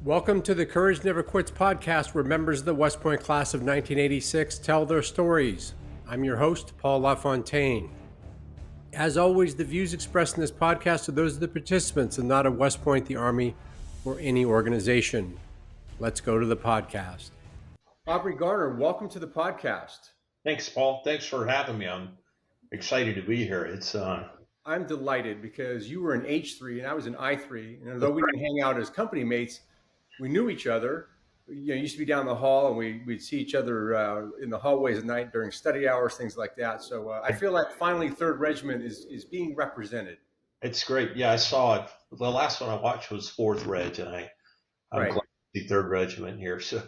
Welcome to the Courage Never Quits podcast, where members of the West Point class of 1986 tell their stories. I'm your host, Paul LaFontaine. As always, the views expressed in this podcast are those of the participants and not of West Point, the Army, or any organization. Let's go to the podcast. Aubrey Garner, welcome to the podcast. Thanks, Paul. Thanks for having me. I'm excited to be here. I'm delighted because you were an H3 and I was an I3. And although we didn't hang out as company mates, we knew each other. Used to be down the hall, and we'd see each other in the hallways at night during study hours, things like that. So I feel like finally 3rd Regiment is being represented. It's great. Yeah, I saw it. The last one I watched was 4th Reg, and I'm glad to see 3rd Regiment here. So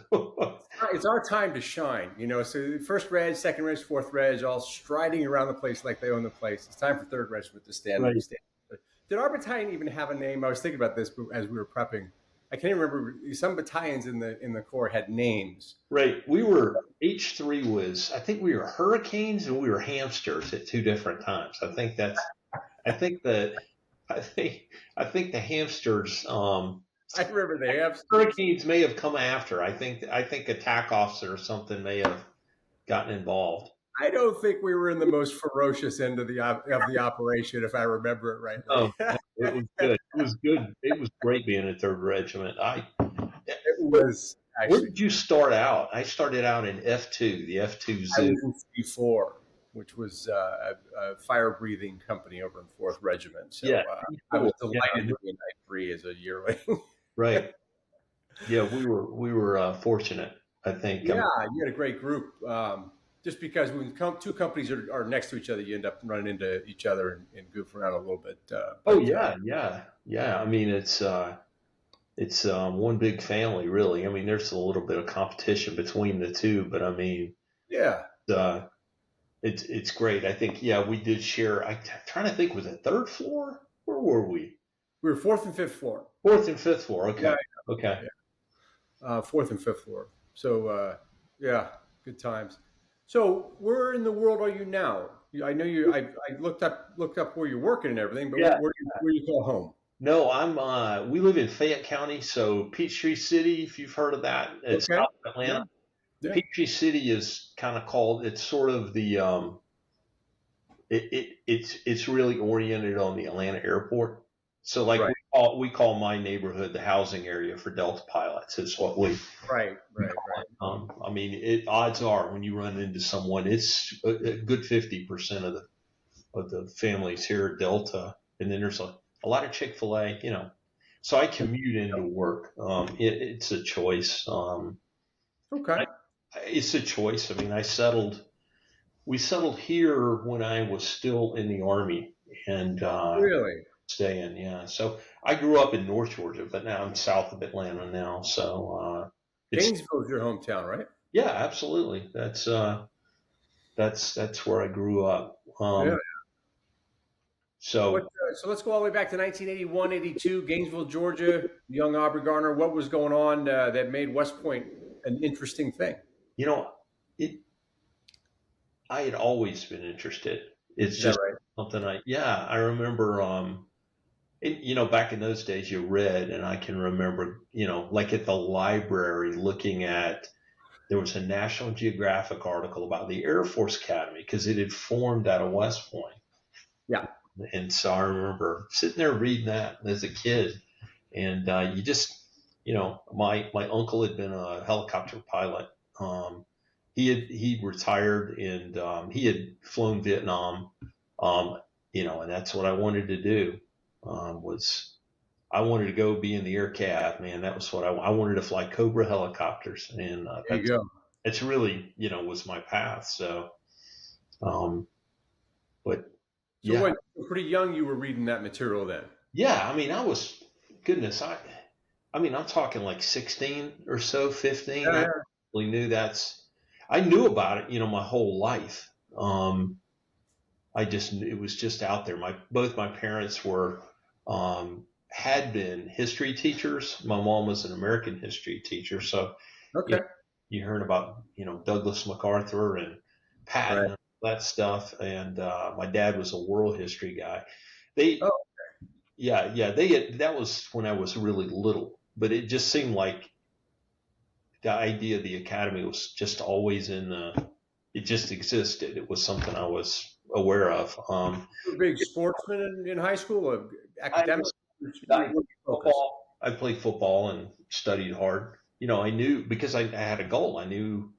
it's our time to shine, So 1st Reg, 2nd Reg, 4th Reg, all striding around the place like they own the place. It's time for 3rd Regiment to stand up. Did our battalion even have a name? I was thinking about this as we were prepping. I can't even remember. Some battalions in the Corps had names. Right. We were H3 was. I think we were Hurricanes and we were Hamsters at 2 different times. I think the Hamsters. I remember the Hamsters. Hurricanes may have come after. I think attack officer or something may have gotten involved. I don't think we were in the most ferocious end of the operation, if I remember it right. Oh, it was good. It was good. It was great being in 3rd Regiment. It was. Actually, where did you start out? I started out in F2, the F2 Zoo. I was in C4, which was a fire-breathing company over in 4th Regiment. So yeah. I was delighted to be in I3 as a yearling. Right. Yeah, we were fortunate, I think. Yeah, you had a great group. Just because when 2 companies are next to each other, you end up running into each other and goofing around a little bit. Yeah. I mean, it's one big family, really. I mean, there's a little bit of competition between the 2, but I mean, yeah, it's great. I think, we did share. I'm trying to think, was it 3rd floor? Where were we? We were 4th and 5th floor. 4th and 5th floor. Okay. Yeah. Okay. Yeah. 4th and 5th floor. So good times. So where in the world are you now? I know you. I looked up where you're working and everything, but where do you call home? No, I'm. We live in Fayette County, so Peachtree City. If you've heard of that, it's south of Atlanta. Yeah. Peachtree City is kind of called. It's sort of the. It's really oriented on the Atlanta airport. So we call my neighborhood the housing area for Delta pilots. It's what we right. I mean, odds are when you run into someone, it's a good 50% of the families here at Delta, and then there's a lot of Chick-fil-A. So I commute into work. It's a choice. Okay, it's a choice. I mean, we settled here when I was still in the Army, and really. Staying, yeah. So I grew up in North Georgia, but now I'm south of Atlanta now. So Gainesville is your hometown, right? Yeah, absolutely. That's where I grew up. So let's go all the way back to 1981, 82, Gainesville, Georgia. Young Aubrey Garner. What was going on that made West Point an interesting thing? I had always been interested. It's just something I remember. Back in those days, you read, and I can remember, like at the library looking at, there was a National Geographic article about the Air Force Academy because it had formed out of West Point. Yeah. And so I remember sitting there reading that as a kid, and you just, my uncle had been a helicopter pilot. He retired, and he had flown Vietnam, and that's what I wanted to do. I wanted to go be in the air cav, man. That was what I wanted to fly Cobra helicopters, and there you go. It's really, was my path. So, when pretty young, you were reading that material then. Yeah, I mean, I was, goodness, I'm talking like 16 or so, 15. Yeah. I really knew I knew about it, my whole life. It was just out there. Both my parents had been history teachers. My mom was an American history teacher. So you heard about, Douglas MacArthur and Patton, and that stuff. And my dad was a world history guy. That was when I was really little. but it just seemed like the idea of the academy was just always it just existed. It was something I was aware of. You were a big sportsman in high school, or I, academic? I What focus? football. I played football and studied hard. I knew because I had a goal. I knew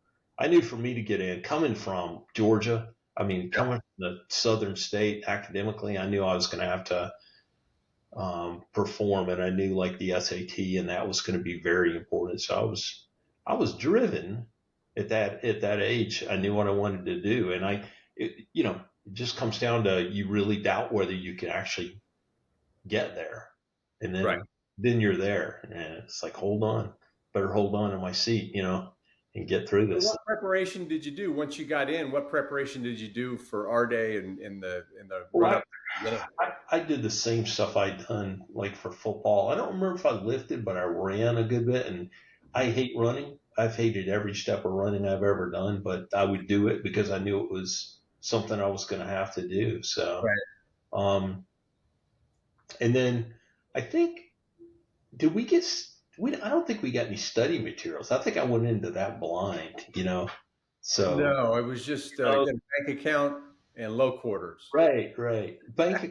for me to get in, coming from Georgia, I mean, Yeah. coming from the southern state academically, I knew I was going to have to perform, and I knew like the SAT, and that was going to be very important. So I was driven at that age. I knew what I wanted to do, and it just comes down to you really doubt whether you can actually get there, and Right. then you're there, and it's like better hold on in my seat, and get through So this. what preparation did you do once you got in? What preparation did you do for our day and in the run Well, up? I did the same stuff I'd done like for football. I don't remember if I lifted, but I ran a good bit, and I hate running. I've hated every step of running I've ever done, but I would do it because I knew it was something I was going to have to do. So, Right. um, and then I think, did we get, I don't think we got any study materials. I think I went into that blind. So, No, it was just oh, get a bank account and low quarters. right.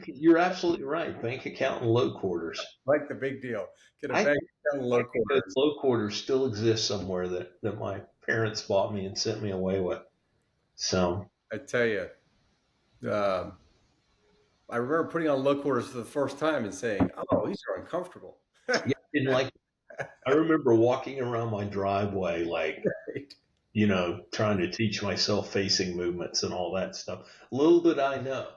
You're absolutely right. Bank account and low quarters. Like the big deal. Get a I bank account and I low think those quarters. low quarters still exist somewhere that my parents bought me and sent me away with. So, I tell you, um, I remember putting on low quarters for the first time and saying, "Oh, these are uncomfortable." yeah, and like, I remember walking around my driveway, like, Right. trying to teach myself facing movements and all that stuff. Little did I know,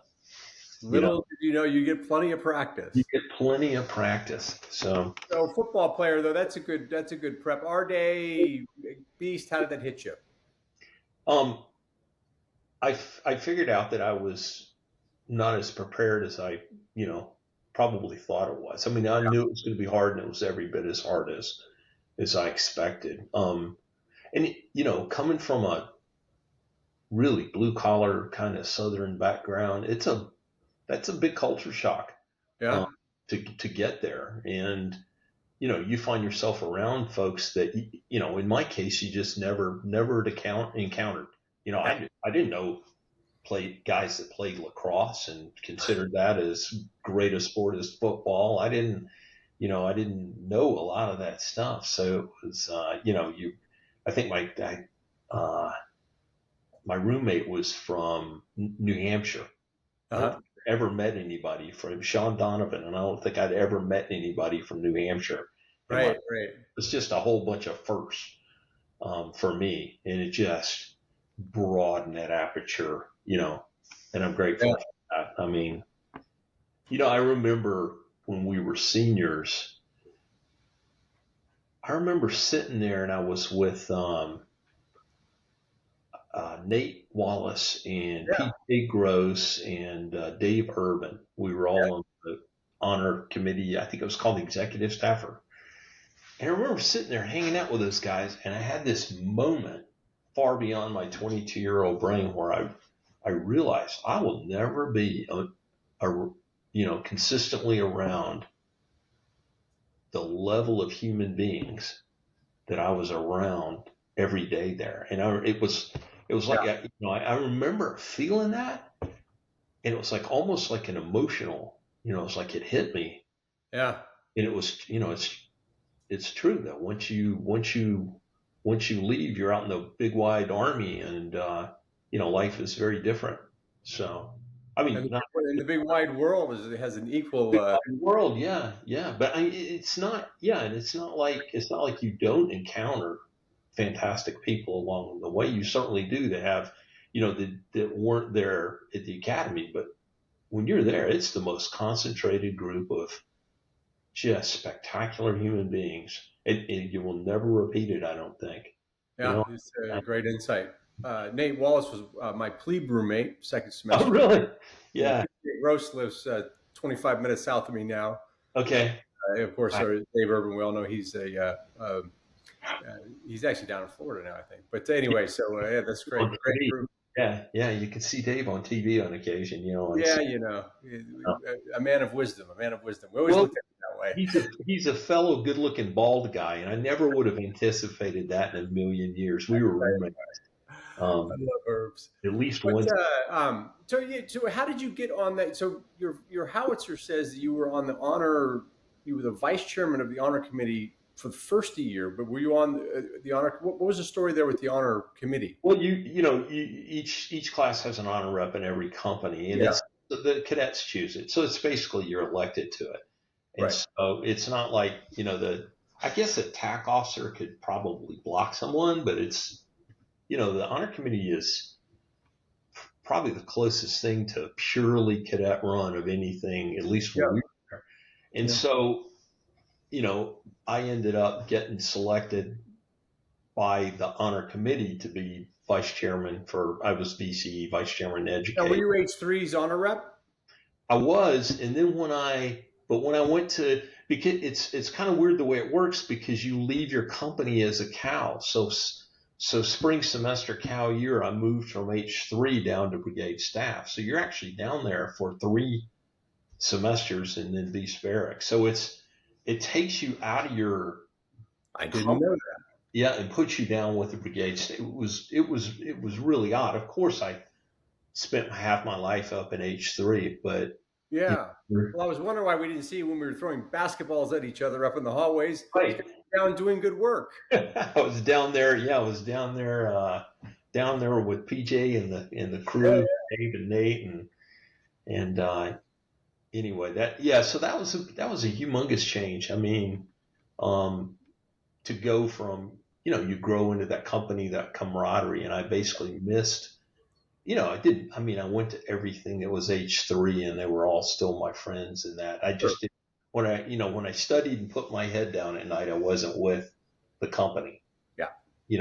you know, Little did you know, you get plenty of you practice. get plenty of practice. So, So football player though, that's a good prep. Our day beast, how did that hit you? um, I figured out that I was not as prepared as probably thought it was. I mean, I knew it was going to be hard, and it was every bit as hard as I expected. And coming from a really blue collar kind of Southern background, that's a big culture shock, Yeah. um, to get there. And, you find yourself around folks that, in my case, you just never encountered. Yeah. I didn't know guys that played lacrosse and considered that as great a sport as football. I didn't know a lot of that stuff. So it was, I think uh, my roommate was from New Hampshire. I don't Uh-huh. think I ever met anybody from Sean Donovan, and I don't think I'd ever met anybody from New Hampshire. And Right, right. it's just a whole bunch of firsts, for me, and it just broadened that aperture, and I'm Yeah. grateful for that. I mean, I remember when we were seniors, I remember sitting there and I was with Nate Wallace and Yeah. P.J. Gross and Dave Urban. We were all on the honor committee. I think it was called the executive staffer. And I remember sitting there hanging out with those guys, and I had this moment far beyond my 22-year-old brain where I realized I will never be consistently around the level of human beings that I was around every day there. And it was like, Yeah. I remember feeling that, and it was like almost like an emotional, it's like it hit me. Yeah. And it was, it's true that once you leave, you're out in the big wide army, and life is very different. So, I mean, And not the big wide world has an equal big wide world, yeah, but it's not, yeah, and it's not like you don't encounter fantastic people along the way. You certainly do. That have, that weren't there at the academy, but when you're there, it's the most concentrated group of just spectacular human beings, and you will never repeat it. I don't think. You yeah, know. it's a great insight. Nate Wallace was my plebe roommate second Oh, semester. really? And Yeah. PJ Gross lives 25 minutes south of me now. Okay. Of course, Right. Dave Urban, we all know he's actually down in Florida now, I think. But anyway, so yeah, that's great. On Great TV. group. Yeah. You can see Dave on TV on occasion. Yeah, a man of wisdom, a man of wisdom. We always Well, looked at it that way. he's a fellow good-looking bald guy, and I never would have anticipated that in a million years. We were roommates. I love herbs. At least But once. so how did you get on that? So your howitzer says that you were on the honor. You were the vice chairman of the honor committee for the first year, but were you on the honor? What was the story there with the honor committee? Well, each class has an honor rep in every company, and it's the cadets choose it. So it's basically you're elected to it. And Right. so it's not like, I guess a TAC officer could probably block someone, but it's, the honor committee is probably the closest thing to a purely cadet run of anything, at least when we were there. And so, I ended up getting selected by the honor committee to be vice chairman I was VCE, vice chairman education. Now, were you H3's honor rep? I was, and then when I went to, because it's kind of weird the way it works, because you leave your company as a cow. So spring semester cow year, I moved from H3 down to brigade staff. So you're actually down there for 3 semesters and then Beast Barracks. So it takes you out of your. I didn't know that. Yeah, and puts you down with the brigade. It was really odd. Of course, I spent half my life up in H3, but yeah. Well, I was wondering why we didn't see you when we were throwing basketballs at each other up in the hallways. Right. Down doing good work. I was down there. Yeah, I was down there with PJ and the crew, Dave and Nate, and anyway, so that was a humongous change. I mean, to go from, you grow into that company, that camaraderie, and I basically missed. I went to everything that was H3, and they were all still my friends, and that I just did. When I studied and put my head down at night, I wasn't with the company. Yeah.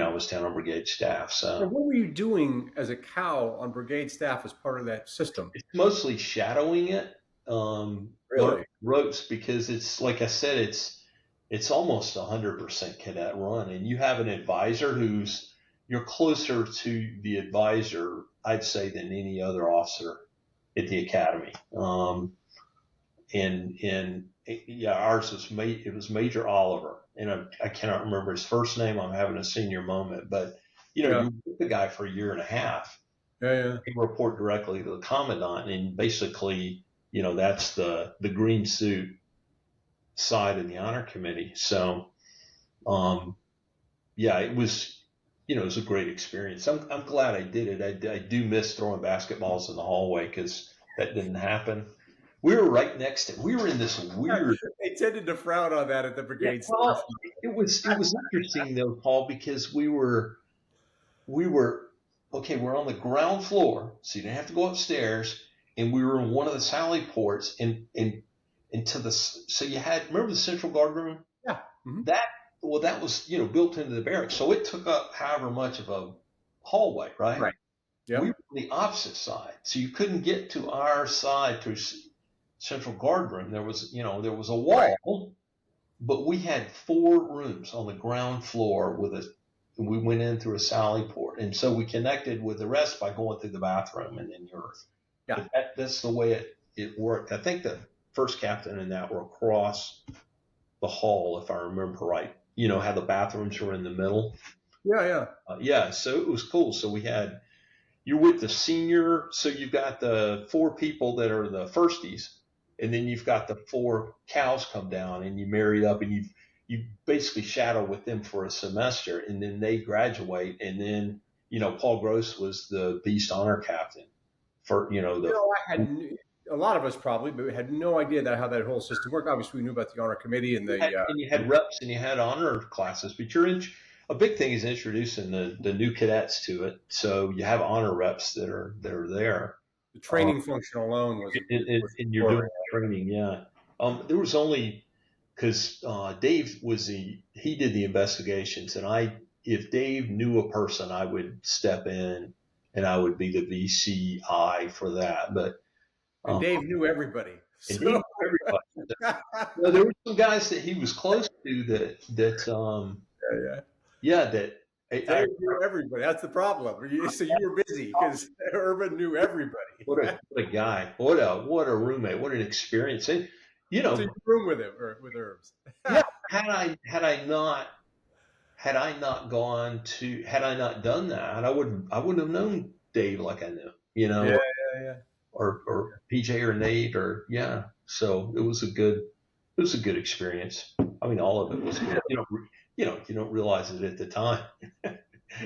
I was down on brigade staff. So what were you doing as a cow on brigade staff as part of that system? It's mostly shadowing it. Really? Ropes, because it's, like I said, it's almost 100% cadet run, and you have an advisor you're closer to the advisor, I'd say, than any other officer at the academy. Ours was Major Oliver, and I cannot remember his first name. I'm having a senior moment, but you're with the guy for a year and a half. Yeah. You report directly to the commandant, and basically, that's the green suit side of the honor committee. So, it was. It was a great experience. I'm glad I did it. I do miss throwing basketballs in the hallway, because that didn't happen. We were right next to. We were in this weird. They tended to frown on that at the brigade. Well, it was interesting though, Paul, because we were okay. We're on the ground floor, so you didn't have to go upstairs, and we were in one of the sally ports, and to the. So you had, remember the central guard room? Yeah. Mm-hmm. That was, built into the barracks. So it took up however much of a hallway, right? Right. Yeah. We were on the opposite side. So you couldn't get to our side to central guard room. There was a wall, but we had 4 rooms on the ground floor and we went in through a sally port. And so we connected with the rest by going through the bathroom and then yours. Yeah. But that's the way it worked. I think the first captain and that were across the hall, if I remember right. How the bathrooms were in the middle. Yeah. So it was cool. So you're with the senior. So you've got the 4 people that are the firsties, and then you've got the 4 cows come down, and you married up, and you basically shadow with them for a semester, and then they graduate, and then Paul Gross was the Beast Honor Captain for I had. A lot of us probably, but we had no idea how that whole system worked. Obviously, we knew about the honor committee and you had reps and you had honor classes, but a big thing is introducing the new cadets to it. So you have honor reps that are there. The training function alone was. And you're doing training, yeah. There was only because Dave he did the investigations, and if Dave knew a person, I would step in and I would be the VCI for that, but. And Dave knew everybody. And he knew everybody. There were some guys that he was close to that Dave knew everybody. That's the problem. So you were busy because Urban knew everybody. What a guy. What a roommate. What an experience. you So know, you room with him or with herbs. yeah, had I not done that, I wouldn't have known Dave like I knew, Yeah, yeah, yeah. or PJ or Nate or yeah. So it was a good experience. I mean, all of it was good. You don't realize it at the time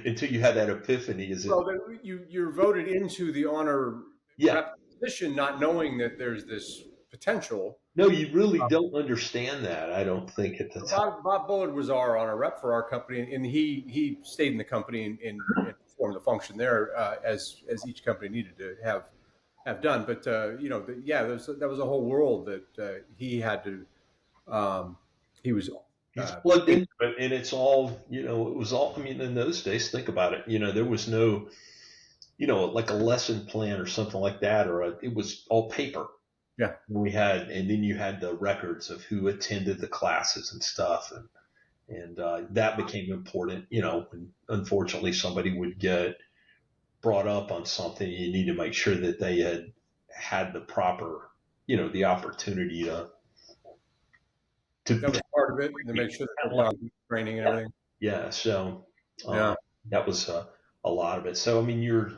until you have that epiphany. Is it? Well, then you're voted into the honor Yeah. rep position, not knowing that there's this potential. No, you really don't understand that. I don't think at the time. Bob Bullard was our honor rep for our company, and he stayed in the company and performed the function there as each company needed to have done. But yeah, that was a whole world that he had to. He was. He's Uh, plugged into it, and it's all it was all. I mean, in those days, think about it. There was no like a lesson plan or something like that, it was all paper. yeah. And then you had the records of who attended the classes and stuff, and that became important. When unfortunately somebody would get brought up on something, you need to make sure that they had the proper, the opportunity to That was part of it, to make sure that they're done training and everything. yeah. So Yeah. that was a lot of it. So I mean, you're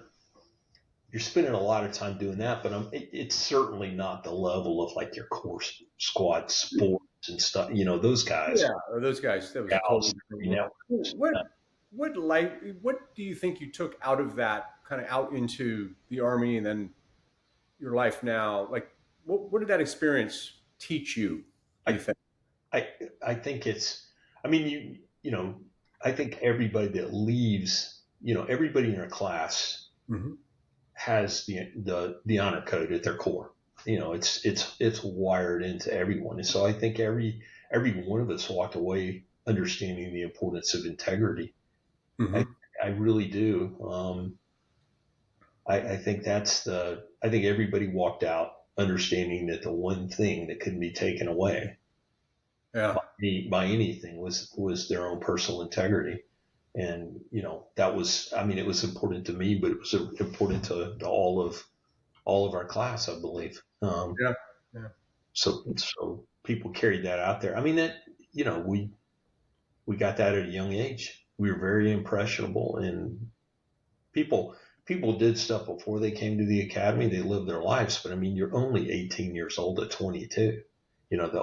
spending a lot of time doing that, but it's certainly not the level of like your core squad sports and stuff. Those guys. Yeah, or those guys. That was a Gals, totally different world. What do you think you took out of that, kind of out into the Army and then your life now? Like, what did that experience teach you? Do you think? I think it's. I mean, I think everybody that leaves, everybody in our class Mm-hmm. has the honor code at their core. It's wired into everyone, and so I think every one of us walked away understanding the importance of integrity. Mm-hmm. I really do. I think I think everybody walked out understanding that the one thing that couldn't be taken away Yeah. by anything was their own personal integrity. And that was, I mean, it was important to me, but it was important to all of our class, I believe. Yeah. Yeah. So people carried that out there. I mean, that we got that at a young age. We were very impressionable, and people did stuff before they came to the academy. They lived their lives, but I mean, you're only 18 years old at 22. The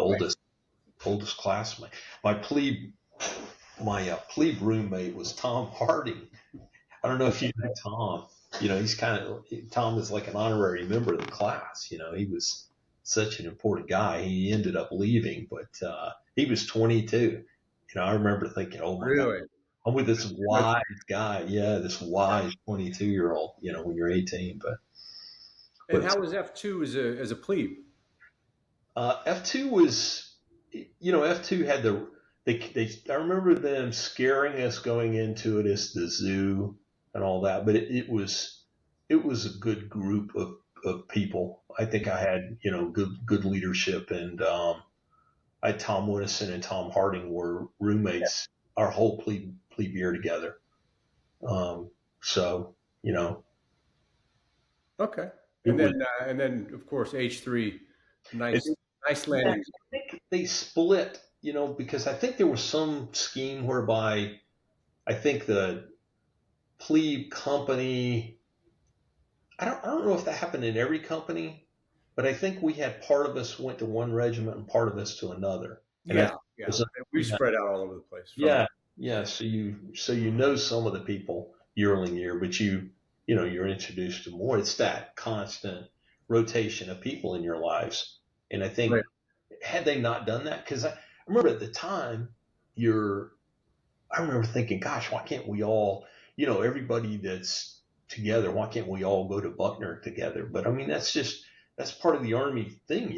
oldest class. My plebe roommate was Tom Harding. I don't know if you know Tom. Tom is like an honorary member of the class. He was such an important guy. He ended up leaving, but he was 22. I remember thinking, oh my God, I'm with this wise guy. Yeah, this wise 22-year-old. When you're 18, And how was F2 as a plebe? F2 was, F2 had I remember them scaring us going into it as the zoo and all that, but it was a good group of people. I think I had, good leadership, and I had Tom Winnison and Tom Harding were roommates our whole plebe year together. So, Okay. And then of course H3, nice landing. I think they split, because I think there was some scheme whereby I think the plebe company, I don't know if that happened in every company, but I think we had part of us went to one regiment and part of us to another. And We spread out all over the place. Yeah. So you know some of the people year on year, but you're introduced to more. It's that constant rotation of people in your lives. And I think had they not done that, because I remember at the time, I remember thinking, gosh, why can't we all, everybody that's together, why can't we all go to Buckner together? But I mean, that's part of the Army thing.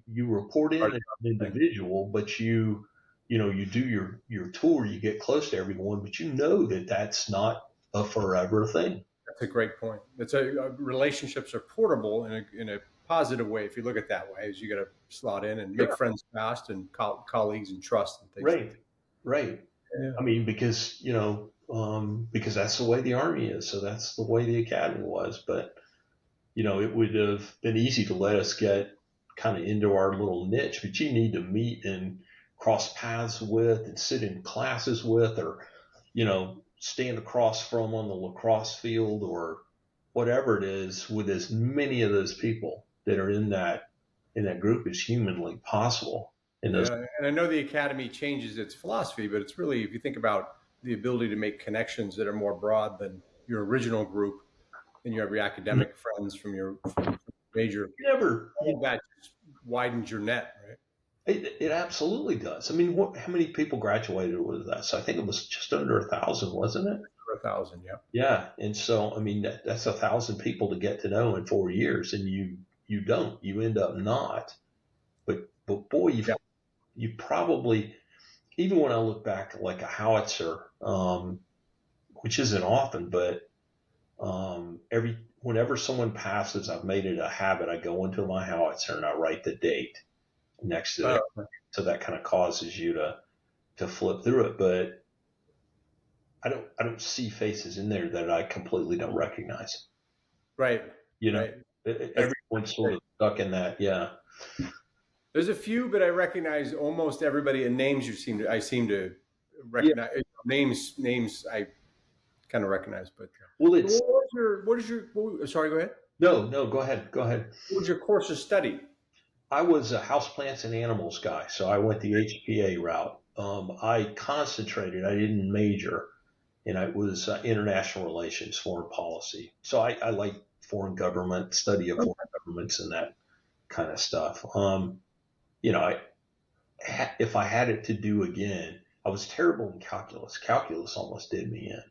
You report in as an individual, but you do your tour, you get close to everyone, but that's not a forever thing. That's a great point. Relationships are portable in a positive way. If you look at it that way, as you got to slot in and make friends fast and colleagues and trust and things. Right. Yeah. I mean, because that's the way the Army is. So that's the way the academy was. But, it would have been easy to let us get kind of into our little niche, but you need to meet and cross paths with and sit in classes with, or, stand across from on the lacrosse field or whatever it is, with as many of those people that are in that group as humanly possible. And I know the academy changes its philosophy, but it's really, if you think about the ability to make connections that are more broad than your original group, and you have your academic friends from your major, that just widens your net, right? It absolutely does. I mean, how many people graduated with us? I think it was just under 1,000, wasn't it? Under 1,000, yeah. Yeah, and so I mean that's 1,000 people to get to know in 4 years, and you end up not. But boy, you probably, even when I look back like a howitzer, which isn't often, but whenever someone passes, I've made it a habit. I go into my howitzer and I write the date next to it, so that kind of causes you to flip through it. But I don't see faces in there that I completely don't recognize. Right. Right. Everyone's sort of stuck in that. Yeah. There's a few, but I recognize almost everybody, and names I seem to recognize. Yeah. Names I kind of recognize, but sorry, go ahead. No, go ahead. What was your course of study? I was a houseplants and animals guy, so I went the HPA route. I concentrated, I didn't major, and it was international relations, foreign policy. So I like foreign government, study of foreign governments and that kind of stuff. If I had it to do again, I was terrible in calculus. Calculus almost did me in,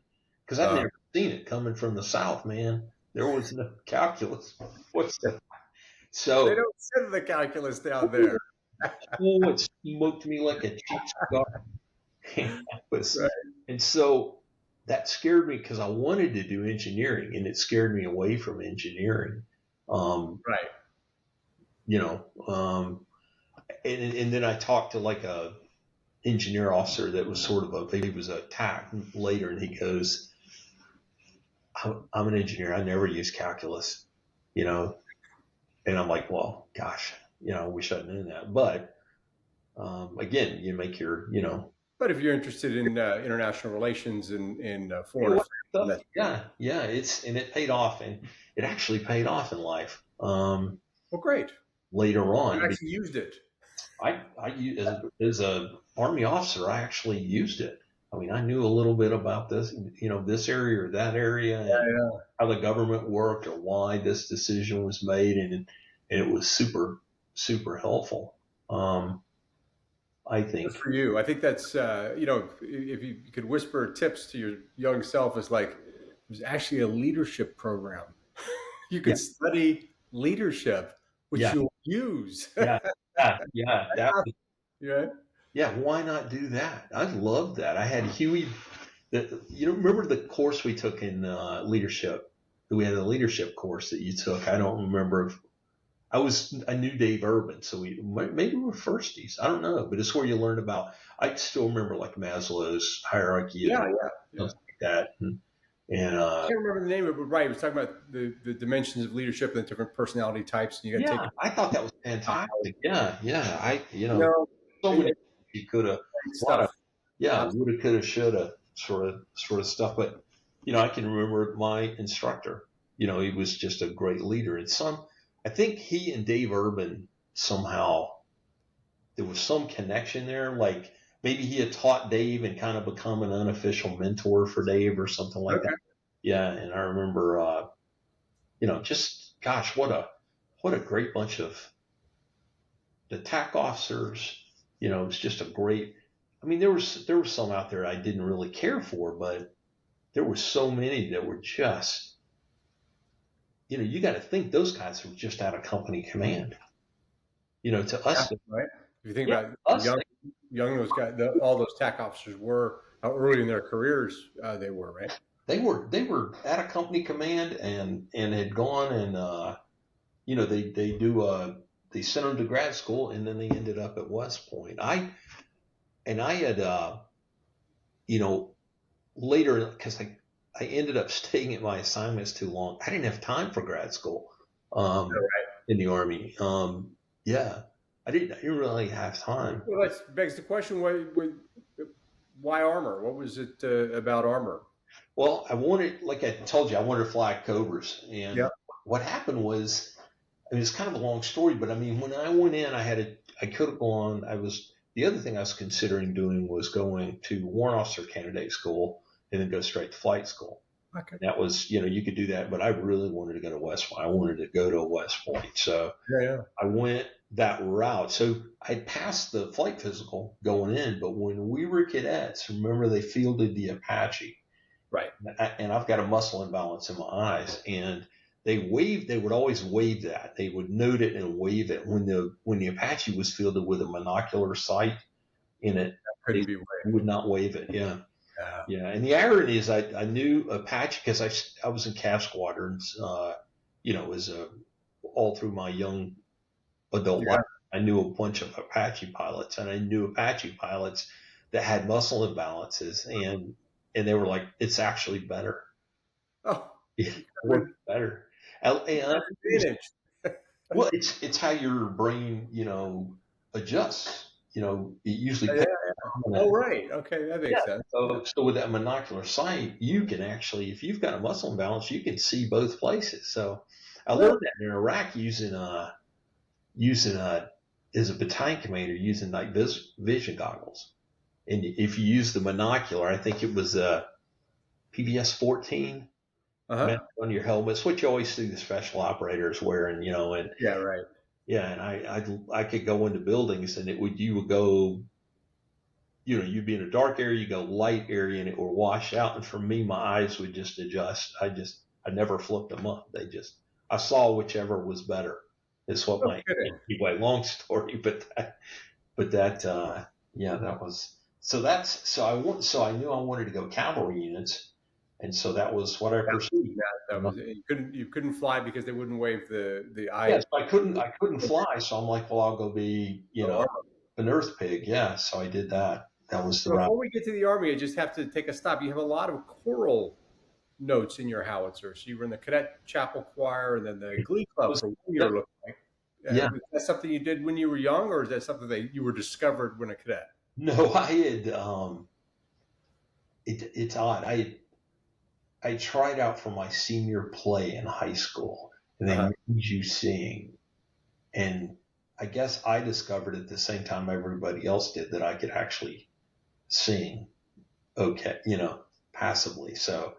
because I've never seen it coming from the South, man. There was no calculus. What's that? So they don't send the calculus down there. It smoked me like a cheap cigar. And so that scared me, because I wanted to do engineering, and it scared me away from engineering. Right. And then I talked to like a engineer officer that was he was a TAC later, and he goes, I'm an engineer. I never use calculus, and I'm like, well, gosh, I wish I'd known that. But again, you make your, But if you're interested in international relations and foreign stuff, yeah, it paid off, and it actually paid off in life. Well, great. Later on, you actually used it. I as a Army officer, I actually used it. I mean, I knew a little bit about this, this area or that area, and how the government worked, or why this decision was made, and it was super, super helpful. I think. Good for you. I think that's if you could whisper tips to your young self, it's like, it was actually a leadership program. You could study leadership, which you'll use. Yeah, why not do that? I love that. I had Huey. Remember the course we took in leadership? We had a leadership course that you took. I don't remember if I knew Dave Urban, so maybe we were firsties. I don't know, but it's where you learn about. I still remember like Maslow's hierarchy, and stuff like that. And I can't remember the name of it, but right, it was talking about the dimensions of leadership and the different personality types. And you got to take it. I thought that was fantastic. So many you could have, woulda, coulda, shoulda, sort of stuff. But I can remember my instructor. He was just a great leader, and I think he and Dave Urban, somehow there was some connection there. Like maybe he had taught Dave and kind of become an unofficial mentor for Dave or something like that. Yeah. And I remember, just gosh, what a great bunch of the TAC officers. It was just a great. I mean, there were some out there I didn't really care for, but there were so many that were just. You got to think those guys were just out of company command. To us, right? If you think about young those guys, all those TAC officers were, how early in their careers they were, right? They were out of company command and had gone and they sent them to grad school, and then they ended up at West Point. I had later, because I ended up staying at my assignments too long. I didn't have time for grad school in the Army. Yeah, I didn't really have time. Well, that begs the question: why armor? What was it about armor? Well, I wanted, like I told you, I wanted to fly Cobras. Yeah. And what happened was, I mean, it's kind of a long story, but I mean, when I went in, I could have gone, the other thing I was considering doing was going to Warrant Officer Candidate School and then go straight to flight school. Okay. That was, you could do that, but I really wanted to go to West Point. I wanted to go to West Point. So Yeah. I went that route. So I passed the flight physical going in, but when we were cadets, remember they fielded the Apache. Right. And I've got a muscle imbalance in my eyes, and they would always wave that. They would note it and wave it when the Apache was fielded with a monocular sight in it. Couldn't They be waved. would not wave it. Yeah. Yeah. Yeah. And the irony is I knew Apache because I was in CAV squadrons, all through my young adult life. I knew a bunch of Apache pilots, and I knew Apache pilots that had muscle imbalances, and they were like, it's actually better. Oh, Yeah, works better. advantage. Well, it's how your brain, adjusts. It usually. Yeah. Oh, right. Okay, that makes sense. So with that monocular sight, you can actually, if you've got a muscle imbalance, you can see both places. So I learned that in Iraq using as a battalion commander using night vision goggles. And if you use the monocular, I think it was PBS 14 on your helmets, which you always see the special operators wearing, and Yeah, right. yeah, and I could go into buildings and you would go, you'd be in a dark area, you go light area, and it would wash out. And for me, my eyes would just adjust. I never flipped them up. I saw whichever was better. Is what anyway, long story, but that that was. So I knew I wanted to go cavalry units, and so that was what I pursued. That was you couldn't fly because they wouldn't wave the eye. Yes, I couldn't fly, so I'm like, well, I'll go be an earth pig. Yeah, so I did that. That was the route. Before we get to the Army, I just have to take a stop. You have a lot of choral notes in your howitzer. So you were in the Cadet Chapel Choir and then the Glee Club for 1 year. Looked like. Yeah. Is that something you did when you were young, or is that something that you were discovered when a cadet? No, I had. It's odd. I tried out for my senior play in high school, and they made you sing. And I guess I discovered at the same time everybody else did that I could actually sing, okay, passably. So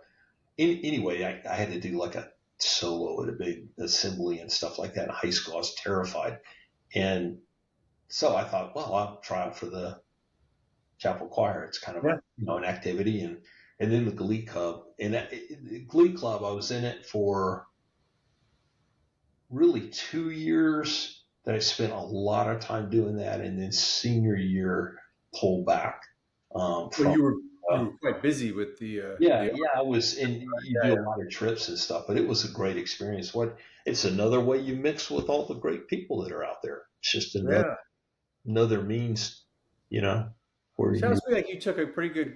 anyway, I had to do like a solo at a big assembly and stuff like that in high school. I was terrified. And so I thought, well, I'll try out for the chapel choir. It's kind of an activity. And then the Glee Club. And the Glee Club, I was in it for really 2 years. That I spent a lot of time doing that. And then senior year, pulled back. You were quite busy with the. I was, and you do a lot of trips and stuff, but it was a great experience. It's another way you mix with all the great people that are out there. It's just another means, where Sounds to me like you took a pretty good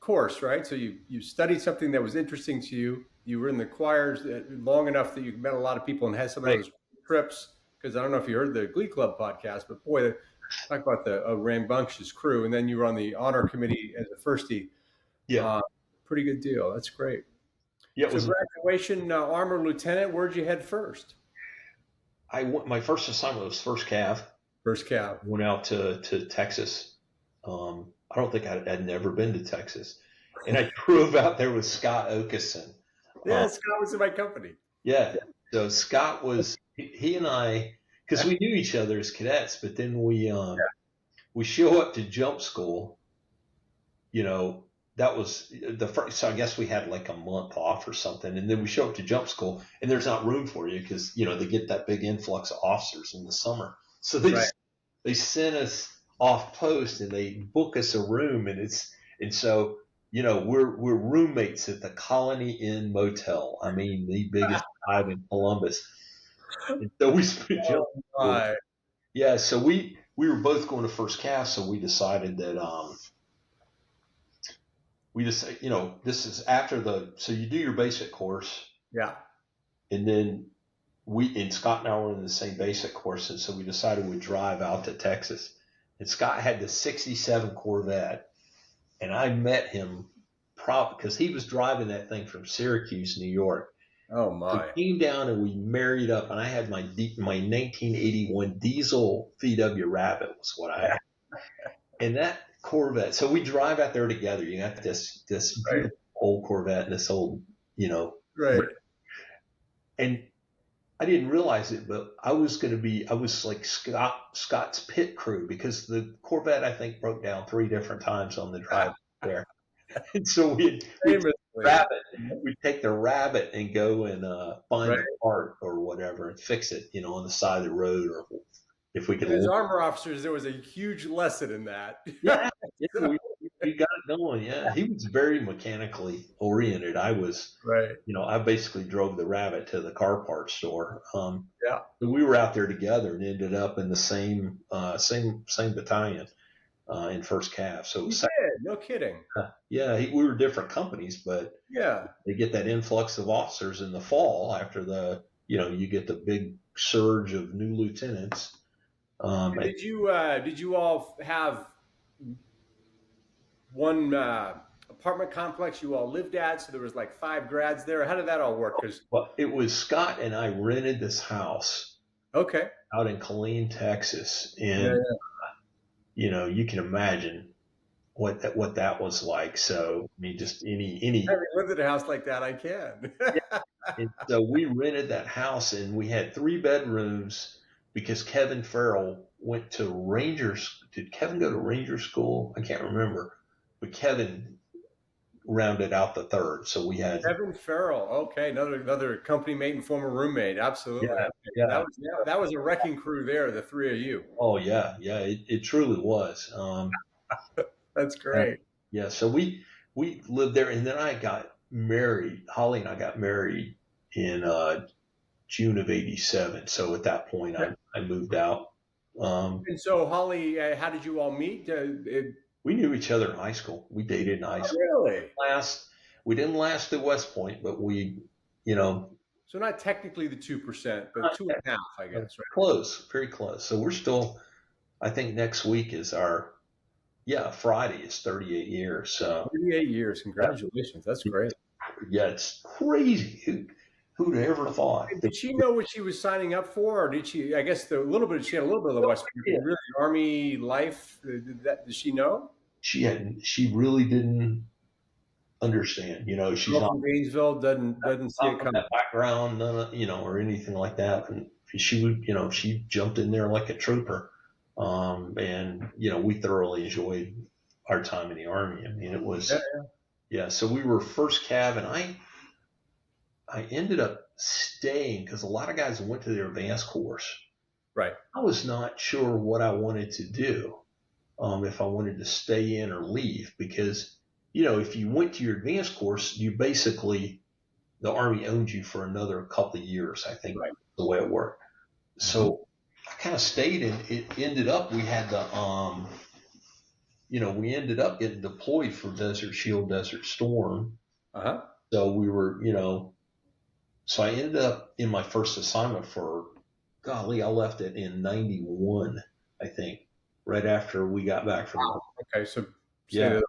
course, right? So you studied something that was interesting to you. You were in the choirs long enough that you met a lot of people and had some of those trips. Because I don't know if you heard the Glee Club podcast, but boy, talk about the rambunctious crew. And then you were on the honor committee as a firstie. Yeah. Pretty good deal. That's great. Yeah. So graduation, armor lieutenant, where'd you head first? My first assignment was first Cav. First Cav. Went out to Texas. I don't think I'd never been to Texas. And I drove out there with Scott Okeson. Yeah, Scott was in my company. Yeah. So Scott was, he and I, because we knew each other as cadets, but then we show up to jump school, that was the first, so I guess we had like a month off or something. And then we show up to jump school and there's not room for you because, they get that big influx of officers in the summer. So they sent us off post and they book us a room and so, we're roommates at the Colony Inn Motel. I mean, the biggest hive in Columbus. And so we spent yeah, so we were both going to first Cav, so we decided that this is after so you do your basic course. Yeah. And then and Scott and I were in the same basic course, and so we decided we'd drive out to Texas. And Scott had the '67 Corvette, and I met him because he was driving that thing from Syracuse, New York. Oh my! We came down and we married up, and I had my 1981 diesel VW Rabbit was what I had, and that Corvette. So we drive out there together. You got this Right. old Corvette and this old, Right. And I didn't realize it, but I was like Scott's pit crew, because the Corvette, I think, broke down 3 different times on the drive there. And so we'd take the Rabbit and go and find a part or whatever and fix it, on the side of the road, or if we could. As armor officers, there was a huge lesson in that. Yeah, we got it going. Yeah, he was very mechanically oriented. I was, I basically drove the Rabbit to the car parts store. But we were out there together and ended up in the same battalion in First Cav. So no kidding. We were different companies, but they get that influx of officers in the fall after you get the big surge of new lieutenants. Did you all have one apartment complex you all lived at? So there was like 5 grads there. How did that all work? Well, it was Scott and I rented this house. Okay. Out in Killeen, Texas, and you can imagine what that was like. So I mean, just any. Having lived in a house like that, I can. And so we rented that house, and we had 3 bedrooms because Kevin Farrell went to Rangers. Did Kevin go to Ranger school? I can't remember, but Kevin rounded out the 3rd. So we had Kevin Farrell. Okay, another company mate and former roommate. Absolutely. Yeah. That was a wrecking crew there. The 3 of you. Oh yeah, it truly was. That's great. So we lived there, and then I got married. Holly and I got married in June of '87. So at that point, I moved out. And so, Holly, how did you all meet? We knew each other in high school. We dated in high school. Really? We didn't last at West Point, but we, So not technically the 2%, but 2.5, I guess. Right? Close, very close. So we're still. I think next week is Friday is 38 years. So 38 years. Congratulations. That's great. Yeah, it's crazy. Who'd ever thought? Did she know what she was signing up for, or did she? I guess she had a little bit of the West Point, really Army life. Did she know? She really didn't understand. She's not from Gainesville. Doesn't see it coming. Background, or anything like that. And she would, she jumped in there like a trooper. And we thoroughly enjoyed our time in the Army. I mean, it was, so we were First Cav, and I ended up staying because a lot of guys went to their advanced course. Right. I was not sure what I wanted to do, if I wanted to stay in or leave, because, if you went to your advanced course, you basically, the Army owned you for another couple of years, I think, the way it worked. So I kind of stayed, and it ended up, we had we ended up getting deployed for Desert Shield, Desert Storm. So we were, so I ended up in my first assignment I left it in 91, I think, right after we got back from. Okay, so sure.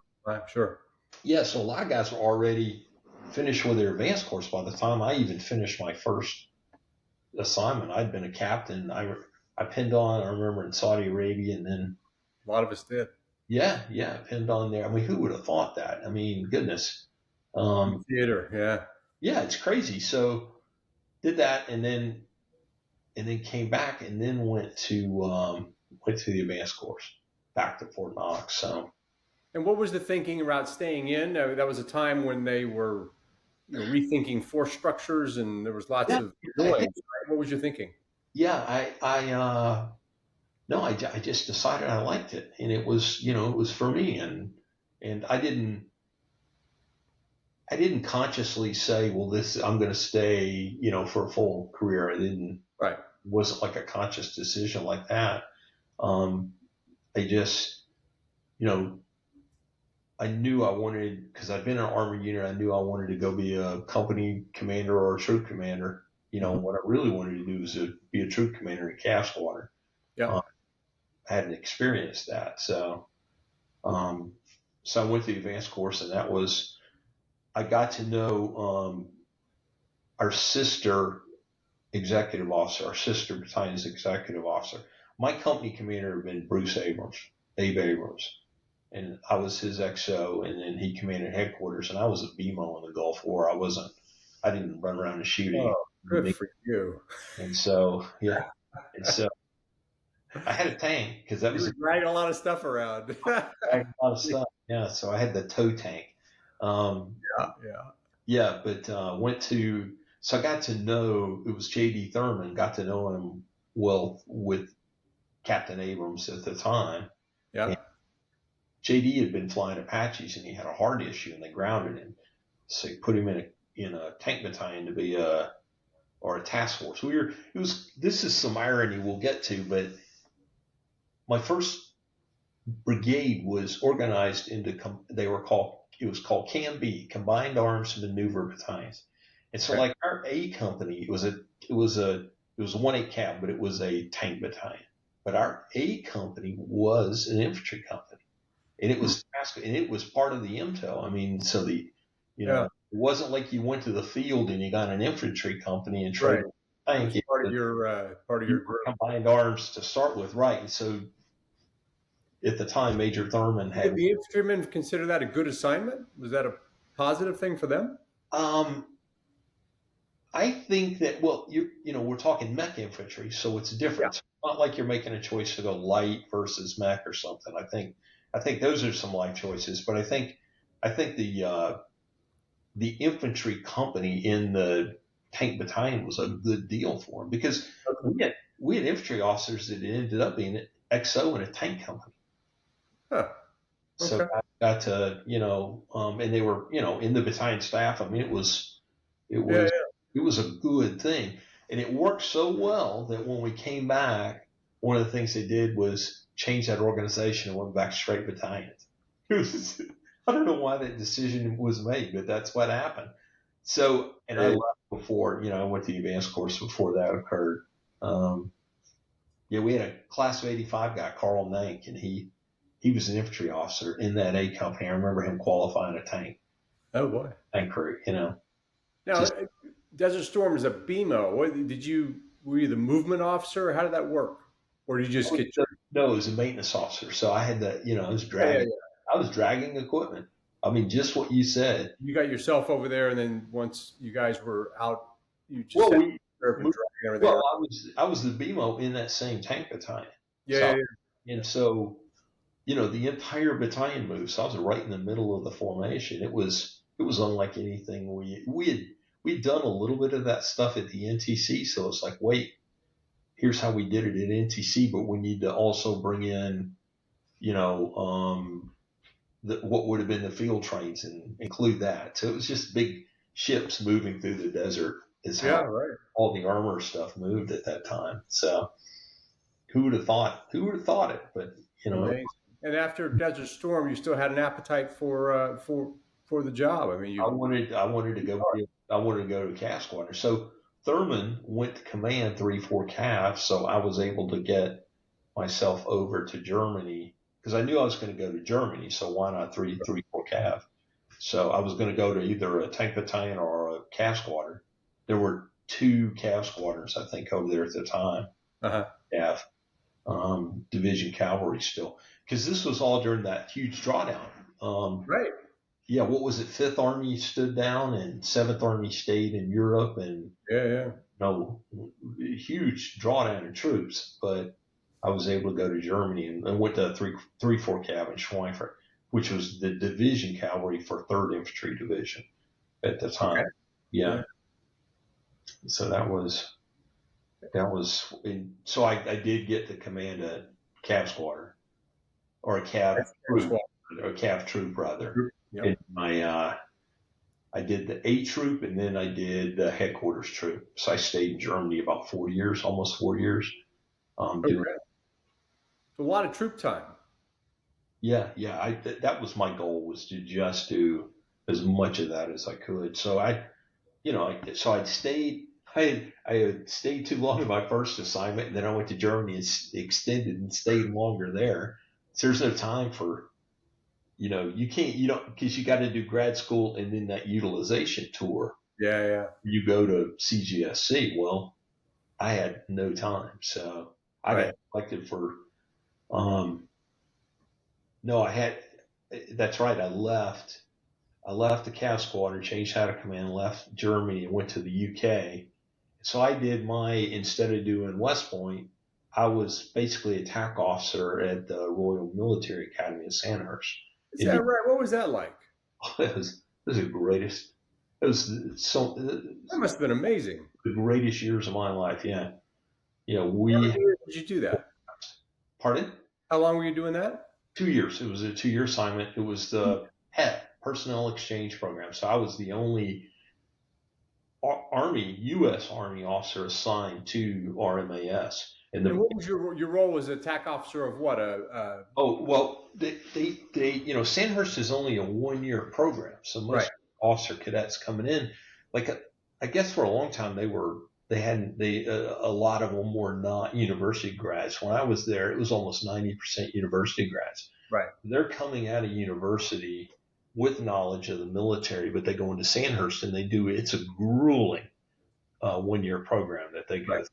Yeah, so a lot of guys were already finished with their advanced course by the time I even finished my first assignment. I'd been a captain. I pinned on, I remember, in Saudi Arabia, and then a lot of us did. Yeah, pinned on there. I mean, who would have thought that? I mean, goodness. Theater, yeah, it's crazy. So did that, and then came back, and then went to the advanced course, back to Fort Knox. So. And what was the thinking about staying in? That was a time when they were rethinking force structures, and there was lots of noise. What was your thinking? Yeah, I just decided I liked it, and it was, it was for me, and I didn't consciously say, well, I'm going to stay, for a full career. I didn't. Right. It wasn't like a conscious decision like that. I just, I knew I wanted, because I'd been in an Army unit, I knew I wanted to go be a company commander or a troop commander. What I really wanted to do was to be a troop commander in calf squadron. Yeah. I hadn't experienced that. So I went to the advanced course, and I got to know our sister executive officer, our sister battalion's executive officer. My company commander had been Abe Abrams, and I was his XO, and then he commanded headquarters, and I was a BMO in the Gulf War. I didn't run around and shoot him. Oh, good for you. And so, I had a tank because that was dragging a lot of stuff around. a lot of stuff. Yeah, so I had the tow tank. But so I got to know, it was J.D. Thurman, got to know him well with Captain Abrams at the time. Yeah. And J.D. had been flying Apaches, and he had a heart issue, and they grounded him. So he put him in a tank battalion to be a task force. This is some irony we'll get to, but my first brigade was organized into, it was called CAMB, Combined Arms Maneuver Battalions. And so like our A company, it was a 1/8 Cav, but it was a tank battalion. But our A company was an infantry company, and it was part of the MTEL. I mean, so it wasn't like you went to the field and you got an infantry company and traded a tank. It was part of your group. Combined arms to start with, right? And so at the time, Major Thurman had. Did the infantrymen consider that a good assignment? Was that a positive thing for them? I think that, we're talking mech infantry, so it's different. Yeah. It's not like you're making a choice to go light versus mech or something. I think those are some life choices, but I think the infantry company in the tank battalion was a good deal for them, because we had infantry officers that ended up being XO in a tank company. Huh. Okay. So I got to, and they were, in the battalion staff. I mean, it was a good thing. And it worked so well that when we came back, one of the things they did was change that organization and went back straight battalions. I don't know why that decision was made, but that's what happened. So, and I left before, I went to the advanced course before that occurred. We had a class of 85 guy, Carl Nank, and he was an infantry officer in that A company. I remember him qualifying a tank. Oh boy. Tank crew, Now, Desert Storm is a BMO. Were you the movement officer? How did that work? Or did you just get? No, it was a maintenance officer. So I had to, I was dragging. I was dragging equipment. I mean, just what you said. You got yourself over there, and then once you guys were out, you just I was the BMO in that same tank battalion. And so, the entire battalion moved. So I was right in the middle of the formation. It was unlike anything we'd done a little bit of that stuff at the NTC. So it's like, wait, here's how we did it at NTC, but we need to also bring in, what would have been the field trains and include that. So it was just big ships moving through the desert is how all the armor stuff moved at that time. So who would have thought it? But, Amazing. And after Desert Storm, you still had an appetite for the job. I mean, I wanted to go. I wanted to go to CAV squadron. So Thurman went to command 3-4 CAV, so I was able to get myself over to Germany because I knew I was going to go to Germany. So why not 3-4 CAV? So I was going to go to either a tank battalion or a CAV squadron. There were 2 CAV squadrons, I think, over there at the time. CAV, division cavalry still, because this was all during that huge drawdown. Right. Yeah, what was it? 5th Army stood down and 7th Army stayed in Europe, and huge drawdown in troops. But I was able to go to Germany and went to 3-4 Cav in Schweinfurt, which was the division cavalry for 3rd Infantry Division at the time. Okay. Yeah. So that was, so I did get to command a Cav squadron or a Cav troop rather. Yep. I did the A troop and then I did the headquarters troop. So I stayed in Germany about 4 years, almost 4 years. A lot of troop time. Yeah. That was my goal, was to just do as much of that as I could. So I'd stayed. I had stayed too long in my first assignment, and then I went to Germany and extended and stayed longer there. So there's no time for, you can't, because you got to do grad school and then that utilization tour. Yeah, yeah. You go to CGSC. Well, I had no time, so I Right. got selected for. No, I had. That's right. I left. I left the Cav Squadron, changed how to command, left Germany, and went to the UK. So I did instead of doing West Point, I was basically a TAC officer at the Royal Military Academy of Sandhurst. Is that right? What was that like? It was the greatest. It was That must have been amazing. the greatest years of my life. Yeah. How many years did you do that? Pardon? How long were you doing that? 2 years. It was a 2-year assignment. It was the PET, Personnel Exchange Program. So I was the only U.S. Army officer assigned to RMAS. And what was your role as a TAC officer of what? Oh, well, Sandhurst is only a 1-year program. So most Right. officer cadets coming in, I guess for a long time a lot of them were not university grads. When I was there, it was almost 90% university grads. Right. They're coming out of university with knowledge of the military, but they go into Sandhurst and it's a grueling 1-year program that they go Right.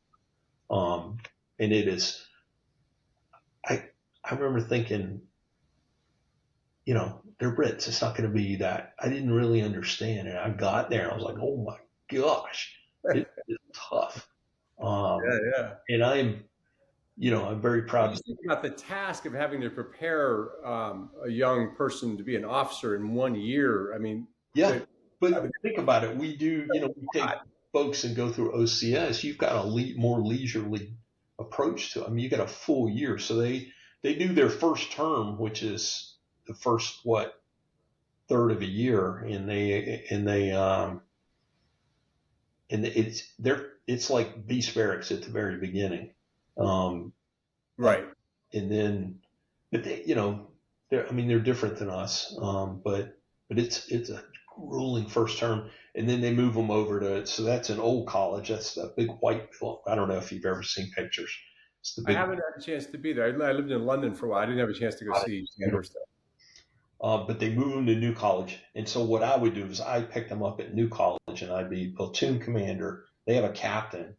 through. And it is, I remember thinking, they're Brits. It's not going to be that. I didn't really understand it. I got there and I was like, oh my gosh, it's tough. Yeah. And I'm very proud. You think about the task of having to prepare a young person to be an officer in 1 year. I mean, Yeah, but think about it. We take folks and go through OCS. You've got a more leisurely approach to it. I mean, you got a full year. So they do their first term, which is the first, third of a year. And it's like beast barracks at the very beginning. right. And then, but they're different than us. But it's a grueling first term, and then they move them over so that's an old college. That's the big white building. I don't know if you've ever seen pictures. It's the I big. haven't had a chance to be there. I lived in London for a while. I didn't have a chance to go see Sandhurst. But they move them to New College, and so what I would do is I picked them up at New College, and I'd be platoon commander. They have a captain.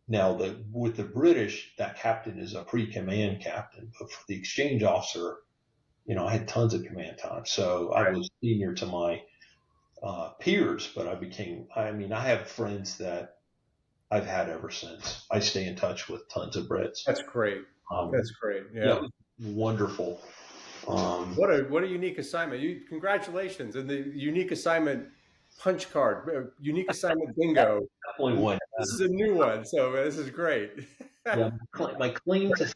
Now, with the British, that captain is a pre-command captain, but for the exchange officer, I had tons of command time. So I was senior to my peers, but I have friends that I've had ever since. I stay in touch with tons of Brits. That's great. That's great. Yeah. Wonderful. What a unique assignment. Congratulations. And the unique assignment punch card, unique assignment bingo. Definitely one. This is a new one. So this is great. Yeah, my claim to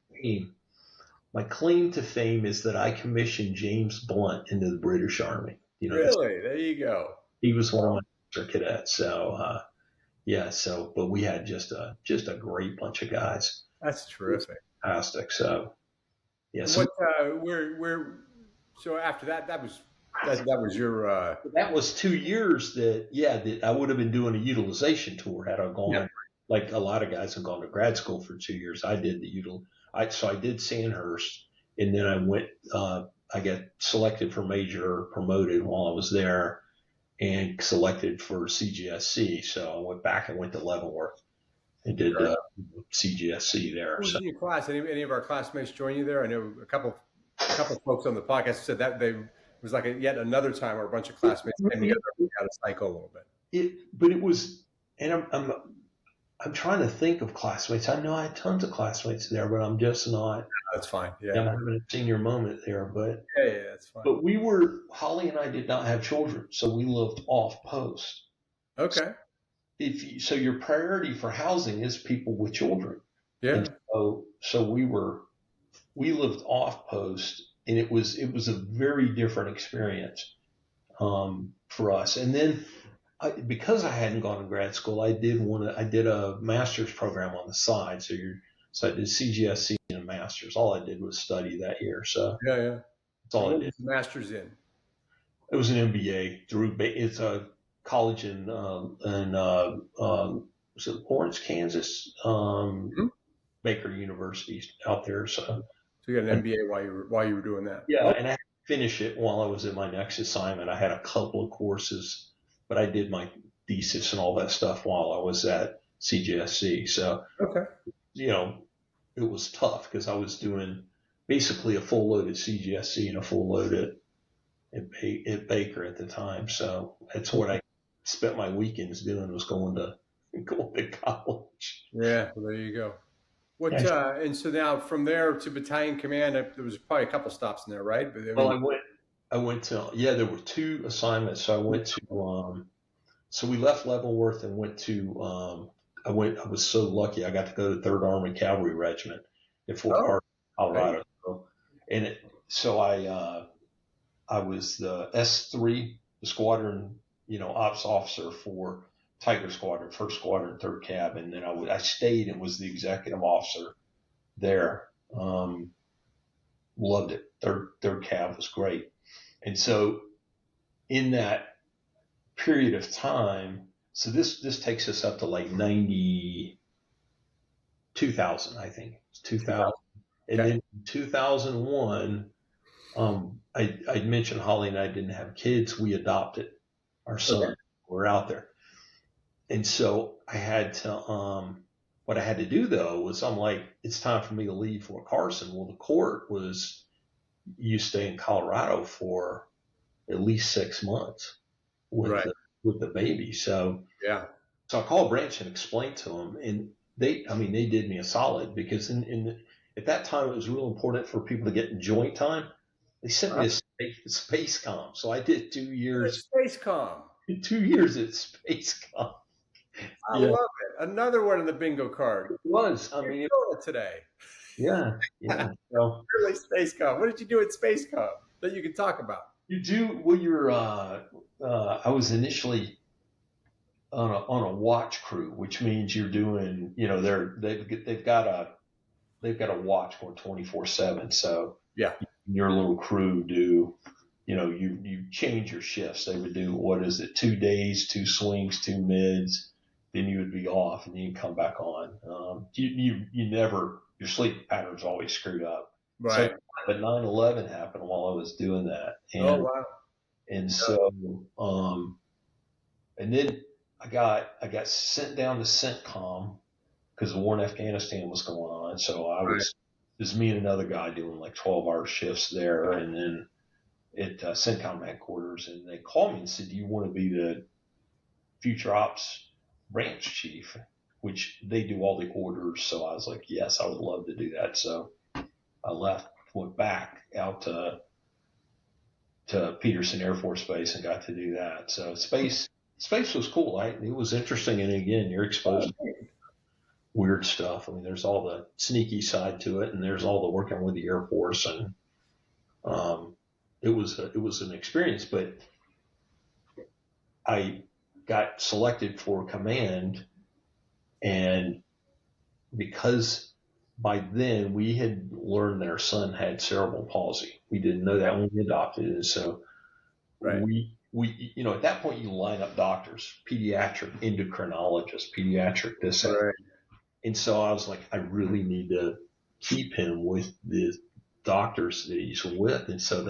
fame is that I commissioned James Blunt into the British Army. Really? There you go. He was one of my cadets. So, but we had just a great bunch of guys. That's terrific. Fantastic. So, yeah. So so after that was your. That was 2 years that I would have been doing a utilization tour had I gone. Yeah. Like a lot of guys have gone to grad school for 2 years. I did so I did Sandhurst, and then I went. I got selected for major, promoted while I was there, and selected for CGSC. So I went back and went to Leavenworth and did CGSC there. Who was in your class? Any of our classmates join you there? I know a couple folks on the podcast said that it was like yet another time where a bunch of classmates came together and got a cycle a little bit. But it was, and I'm trying to think of classmates. I know I had tons of classmates there, but I'm just not. That's fine. Yeah. I'm having a senior moment there, but yeah, that's fine. But Holly and I did not have children, so we lived off post. Okay. So your priority for housing is people with children. Yeah. And so we lived off post, and it was a very different experience for us. And then because I hadn't gone to grad school, I did a master's program on the side. So I did CGSC and a master's. All I did was study that year. So yeah. That's all I did. Master's in. It was an MBA it's a college in was it Lawrence, Kansas, Baker University out there. So you got an MBA while you were doing that. Yeah, and I had to finish it while I was in my next assignment. I had a couple of courses, but I did my thesis and all that stuff while I was at CGSC. So, Okay. It was tough because I was doing basically a full load at CGSC and a full load at Baker at the time. So that's what I spent my weekends doing, was going to college. Yeah, well, there you go. And so now from there to battalion command, there was probably a couple stops in there, right? But I went to, there were 2 assignments. So I went to, so we left Leavenworth and went to, I was so lucky. I got to go to 3rd Army Cavalry Regiment at Fort Carson, Colorado. Right. So I was the S3, the squadron, ops officer for Tiger Squadron, 1st Squadron, 3rd Cav, and then I stayed and was the executive officer there. Loved it. 3rd Cav was great. And so in that period of time, so this takes us up to like 2000, I think. It's 2000. And then in 2001, I'd mentioned Holly and I didn't have kids. We adopted our son. Okay. We're out there. And so I had to, what I had to do though was I'm like, it's time for me to leave Fort Carson. Well, the court was, you stay in Colorado for at least 6 months with the baby. So, so I called Branch and explained to them, and they did me a solid, because at that time it was real important for people to get joint time. They sent me a Space Com. So I did 2 years. Space Com. 2 years at Space Com. I love it. Another one in the bingo card. It was. I mean, today. Yeah. So, really, Space Com. What did you do at Space Com that you can talk about? You do. Well, I was initially on a watch crew, which means you're doing. They've got a watch going 24/7. So your little crew do. You change your shifts. They would do 2 days, 2 swings, 2 mids. Then you would be off, and then you come back on. Your sleep pattern's always screwed up. Right. So, but 9/11 happened while I was doing that. And, oh, wow. And so, and then I got sent down to CENTCOM because the war in Afghanistan was going on. So it was me and another guy doing like 12-hour shifts there. And then at CENTCOM headquarters, and they called me and said, "Do you want to be the future ops branch chief?" Which they do all the orders. So I was like, yes, I would love to do that. So I went back out to Peterson Air Force Base and got to do that. So space was cool. It was interesting. And again, you're exposed to weird stuff. I mean, there's all the sneaky side to it, and there's all the working with the Air Force, and it was an experience. But I got selected for command, and because by then we had learned that our son had cerebral palsy. We didn't know that when we adopted it. So we at that point you line up doctors, pediatric endocrinologist, pediatric this, that. Right. And so I was like, I really need to keep him with the doctors that he's with. And so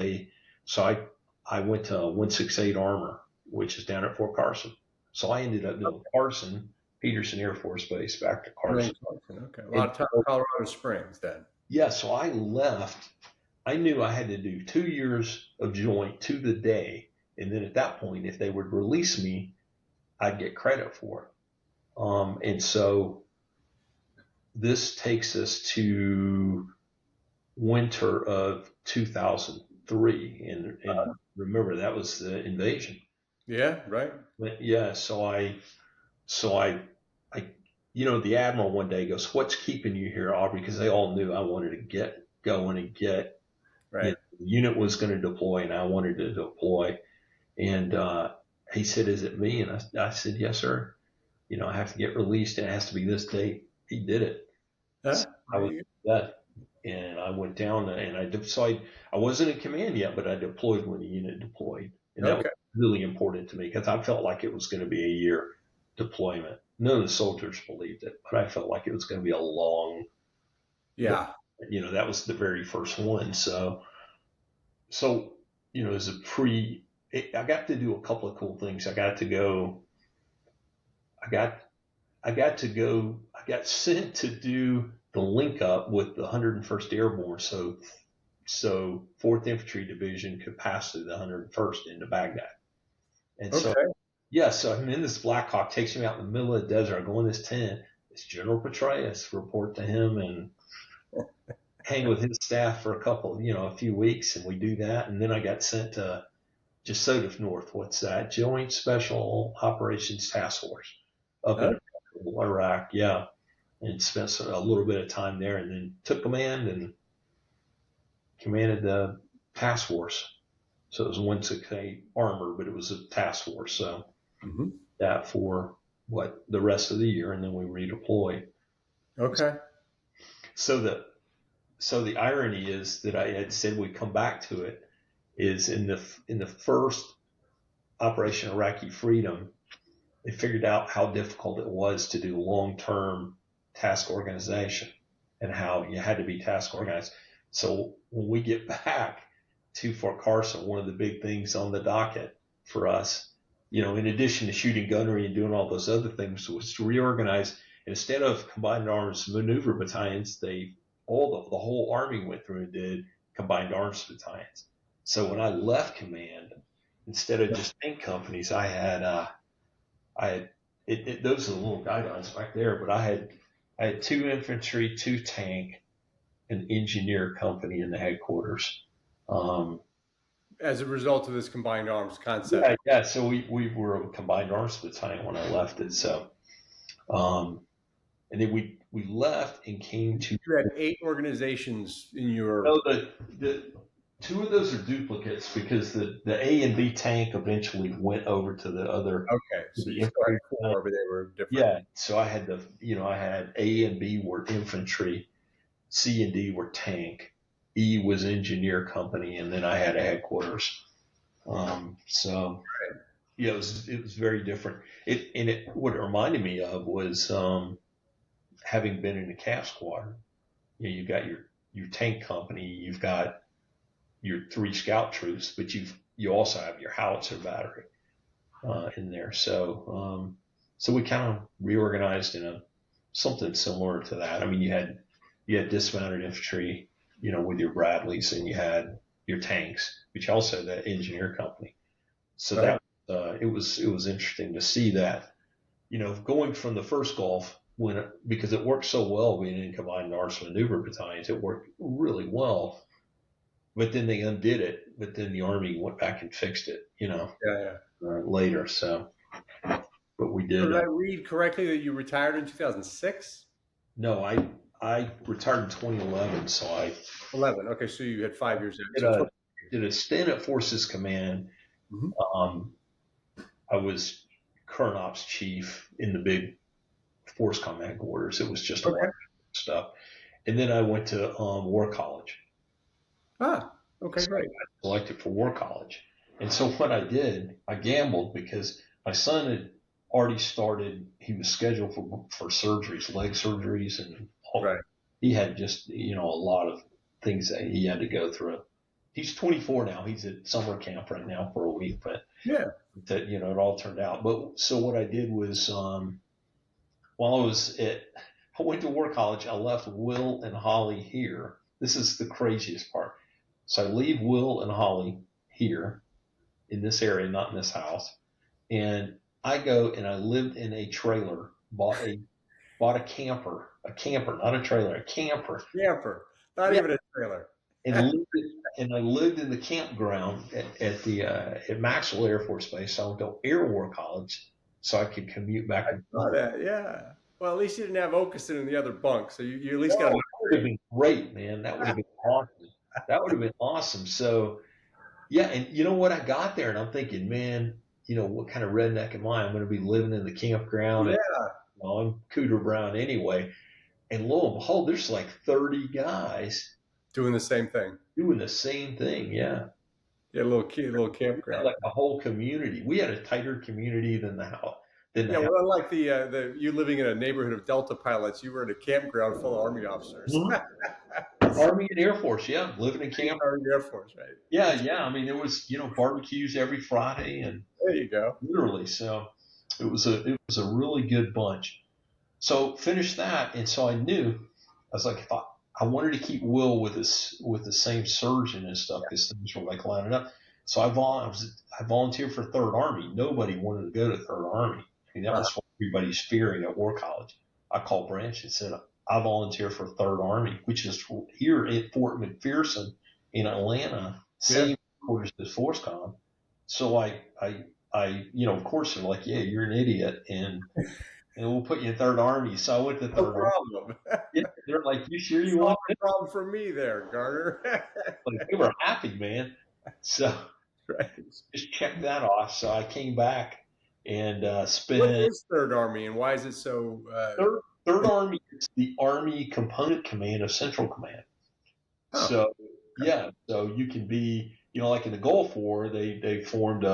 I went to 168 Armor, which is down at Fort Carson. So I ended up doing Carson, Peterson Air Force Base, back to Carson. Okay. A lot of time Colorado Springs then. Yeah. So I left. I knew I had to do 2 years of joint to the day. And then at that point, if they would release me, I'd get credit for it. And so this takes us to winter of 2003. And remember, that was the invasion. Yeah, right. But yeah, so I, the admiral one day goes, "What's keeping you here, Aubrey?" Because they all knew I wanted to get going and get, the unit was going to deploy, and I wanted to deploy. And he said, "Is it me?" And I said, "Yes, sir. I have to get released, and it has to be this date." He did it. So I was that, and I went down, and I wasn't in command yet, but I deployed when the unit deployed, and that was really important to me because I felt like it was going to be a year deployment. none of the soldiers believed it, but I felt like it was going to be a long, Yeah. that was the very first one. So, as I got to do a couple of cool things. I got I got sent to do the link up with the 101st Airborne. So 4th Infantry Division could pass through the 101st into Baghdad. And Okay. so I'm in this Black Hawk, takes me out in the middle of the desert. I go in this tent. It's General Petraeus, report to him and hang with his staff for a few weeks. And we do that. And then I got sent to just sort of north. What's that? Joint Special Operations Task Force up in Iraq. Yeah. And spent a little bit of time there and then took command and commanded the task force. So it was 168 armor, but it was a task force. So that for the rest of the year, and then we redeployed. Okay. So the irony is that I had said we'd come back to it is in the first Operation Iraqi Freedom, they figured out how difficult it was to do long-term task organization and how you had to be task organized. So when we get back to Fort Carson, one of the big things on the docket for us, in addition to shooting gunnery and doing all those other things, was to reorganize. Instead of combined arms maneuver battalions, the whole Army went through and did combined arms battalions. So when I left command, instead of just tank companies, I had those are the little guidelines back there, but I had 2 infantry, 2 tank, an engineer company in the headquarters. As a result of this combined arms concept. Yeah. So we were a combined arms battalion when I left it. So, and then we left and came to. You had 8 organizations in your. No, the 2 of those are duplicates because the A and B tank eventually went over to the other. Okay, so you still had 4, but they were different. Yeah. So I had I had A and B were infantry, C and D were tank, E was engineer company, and then I had a headquarters. It was very different. What it reminded me of was having been in the CAF squadron. You've got your tank company, you've got your 3 scout troops, but you also have your howitzer battery in there. So we kind of reorganized in something similar to that. I mean, you had dismounted infantry, with your Bradleys, and you had your tanks, but you also had that engineer company. So that it was interesting to see that, going from the first Gulf because it worked so well being in combined arms maneuver battalions, it worked really well. But then they undid it. But then the Army went back and fixed it, later. So, but we did. Did I read correctly that you retired in 2006? No, I retired in 2011. So 11. Okay, so you had 5 years. Did a stint at Forces Command. I was current ops chief in the big Force Command headquarters. It was just a lot of stuff. And then I went to War College. Ah, okay, great. I got selected for War College. And so what I did, I gambled because my son had already started. He was scheduled for surgeries, leg surgeries, and he had just, a lot of things that he had to go through. He's 24 now. He's at summer camp right now for a week, but it all turned out. But so what I did was, while I went to War College, I left Will and Holly here. This is the craziest part. So I leave Will and Holly here in this area, not in this house. And I go and I lived in a trailer, bought a camper, not a trailer, a camper. Camper, not even a trailer. And I lived in the campground at Maxwell Air Force Base. So I went to Air War College so I could commute back. I saw that, yeah. Well, at least you didn't have Okeson in the other bunk, so you at least got. That would have been great, man. That would have been awesome. That would have been awesome. So, yeah, and you know what? I got there and I'm thinking, man, what kind of redneck am I? I'm going to be living in the campground. Yeah. And, I'm Cooter Brown anyway. And lo and behold, there's like 30 guys doing the same thing. Yeah. Yeah, a little campground. Like a whole community. We had a tighter community than the Didn't Yeah, have. well, unlike the you living in a neighborhood of Delta pilots, you were in a campground full of Army officers. Army and Air Force, yeah, living in camp. Army Air Force, right? Yeah. I mean, there was barbecues every Friday, and There you go. literally, so it was a really good bunch. So finished that, and so I knew I was like, if I wanted to keep Will with the same surgeon and stuff, because things were like lining up. So I volunteered for Third Army. Nobody wanted to go to Third Army. I mean, that was what everybody's fearing at War College. I called Branch and said, I volunteer for Third Army, which is here at Fort McPherson in Atlanta, same quarters as ForceCom. So I of course they're like, yeah, you're an idiot, and we'll put you in Third Army. So I went to Third No problem. Yeah, they're like, you sure you want No problem for me there, Garner. Like, they were happy, man. So just check that off. So I came back and spent. What is Third Army, and why is it so? Third Army is the Army Component Command of Central Command. Oh. So yeah, so you can be, like in the Gulf War, they formed.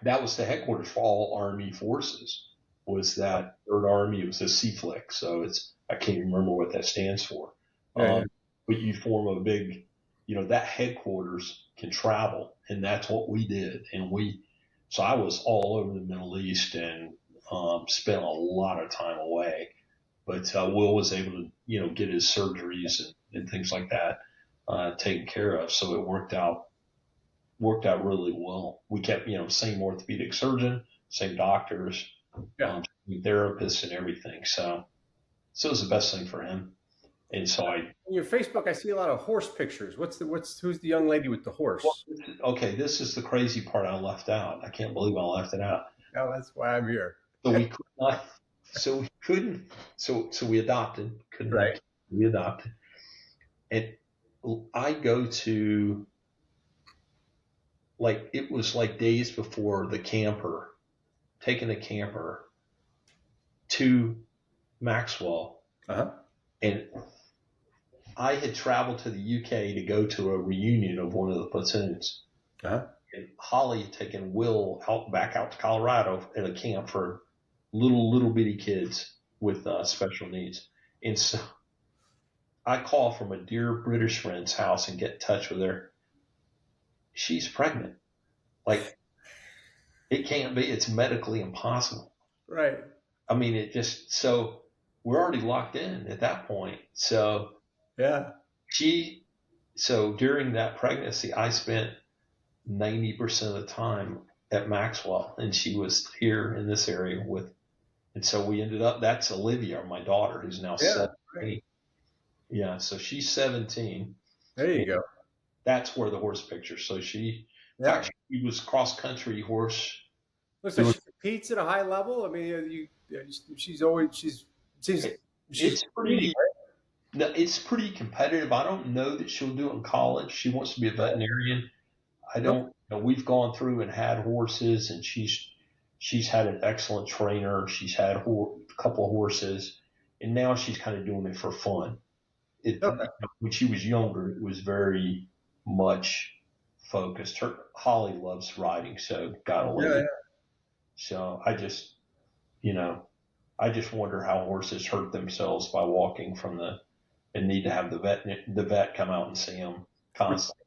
That was the headquarters for all Army forces. Was that Third Army? It was a CFLIC, so I can't remember what that stands for. But you form a big, that headquarters can travel, and that's what we did. And so I was all over the Middle East and spent a lot of time away. But Will was able to, get his surgeries and things like that taken care of, so it worked out really well. We kept, same orthopedic surgeon, same doctors. Therapists and everything. So it was the best thing for him. And so on your Facebook, I see a lot of horse pictures. Who's the young lady with the horse? Well, okay, this is the crazy part I left out. I can't believe I left it out. No, that's why I'm here. So we could not. So we couldn't. So we adopted. Couldn't. Right. We adopted. And I go to, like, it was like days before taking the camper to Maxwell. And I had traveled to the UK to go to a reunion of one of the platoons. And Holly had taken Will back out to Colorado at a camp for little bitty kids with special needs. And so I call from a dear British friend's house and get in touch with her. She's pregnant. Like, it can't be. It's medically impossible. Right. I mean, so we're already locked in at that point. So yeah. So during that pregnancy, I spent 90% of the time at Maxwell, and she was here in this area and so we ended up, that's Olivia, my daughter, who's now 17. Yeah. So she's 17. There you go. That's where the horse picture. So she was cross country horse. Looks like she competes at a high level. I mean, It's pretty. No, it's pretty competitive. I don't know that she'll do it in college. She wants to be a veterinarian. I don't. We've gone through and had horses, and she's had an excellent trainer. She's had a couple of horses, and now she's kind of doing it for fun. When she was younger, it was very much focused. Holly loves riding, so got to leave. So I just wonder how horses hurt themselves by walking and need to have the vet come out and see them constantly.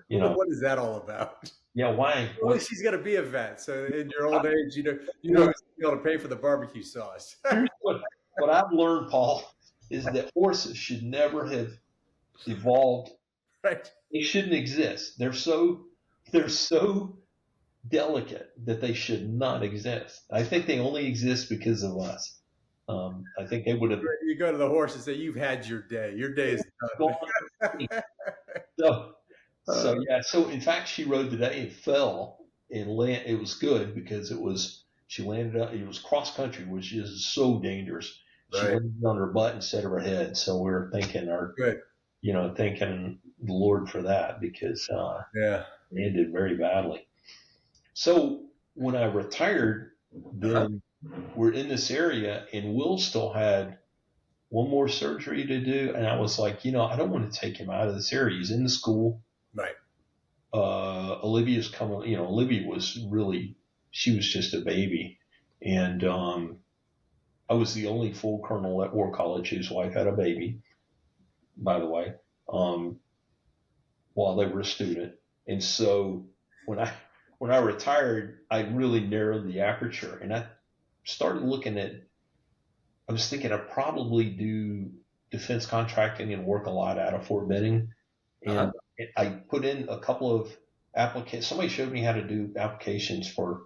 What is that all about? Yeah, why? Well, she's got to be a vet, so in your old age, you know, be able to pay for the barbecue sauce. What I've learned, Paul, is that horses should never have evolved. Right. They shouldn't exist. They're so delicate that they should not exist. I think they only exist because of us. I think they would have. You go to the horse and say, "You've had your day. Your day is done." So in fact, she rode today and fell and it was good because she landed up. It was cross country, which is so dangerous. She landed on her butt instead of her head. So we're thanking thanking the Lord for that because it ended very badly. So when I retired, then we're in this area, and Will still had one more surgery to do, and I was like, I don't want to take him out of this area. He's in the school. Right. Olivia's coming. Olivia was she was just a baby, And I was the only full colonel at War College whose wife had a baby, by the way, while they were a student. And so when I retired, I really narrowed the aperture, and I started looking at. I was thinking I'd probably do defense contracting and work a lot out of Fort Benning. And I put in a couple of applications. Somebody showed me how to do applications for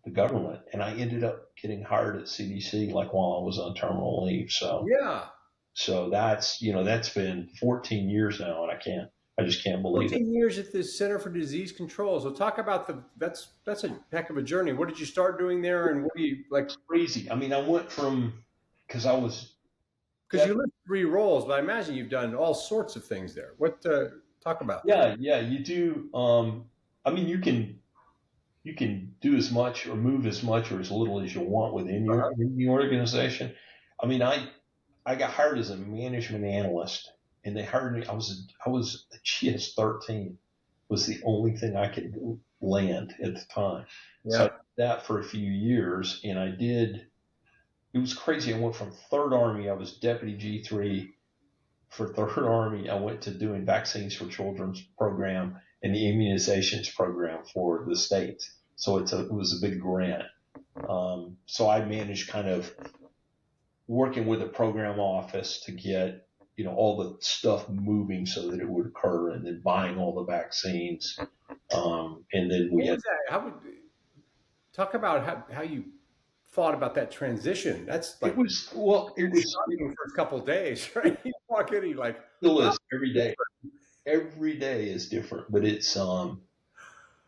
the government, and I ended up getting hired at CDC like while I was on terminal leave. So Yeah. So that's been 14 years now, and I just can't believe 14 years at the Center for Disease Control. So talk about that's a heck of a journey. What did you start doing there, and what do you like? Crazy. I mean, I went from because you list 3 roles, but I imagine you've done all sorts of things there. What talk about? Yeah, you do. I mean, you can do as much or move as much or as little as you want within your organization. I mean, I got hired as a management analyst, and they hired me. I was a GS-13 was the only thing I could land at the time. Yeah. So I did that for a few years, and it was crazy. I went from 3rd Army, I was Deputy G3 for 3rd Army. I went to doing vaccines for children's program and the immunizations program for the states. So it was a big grant. So I managed kind of working with the program office to get, all the stuff moving so that it would occur, and then buying all the vaccines. And then talk about how you thought about that transition. That's like, it was the first couple of days, right? You walk in, you like, still is every day. Every day is different, but it's, I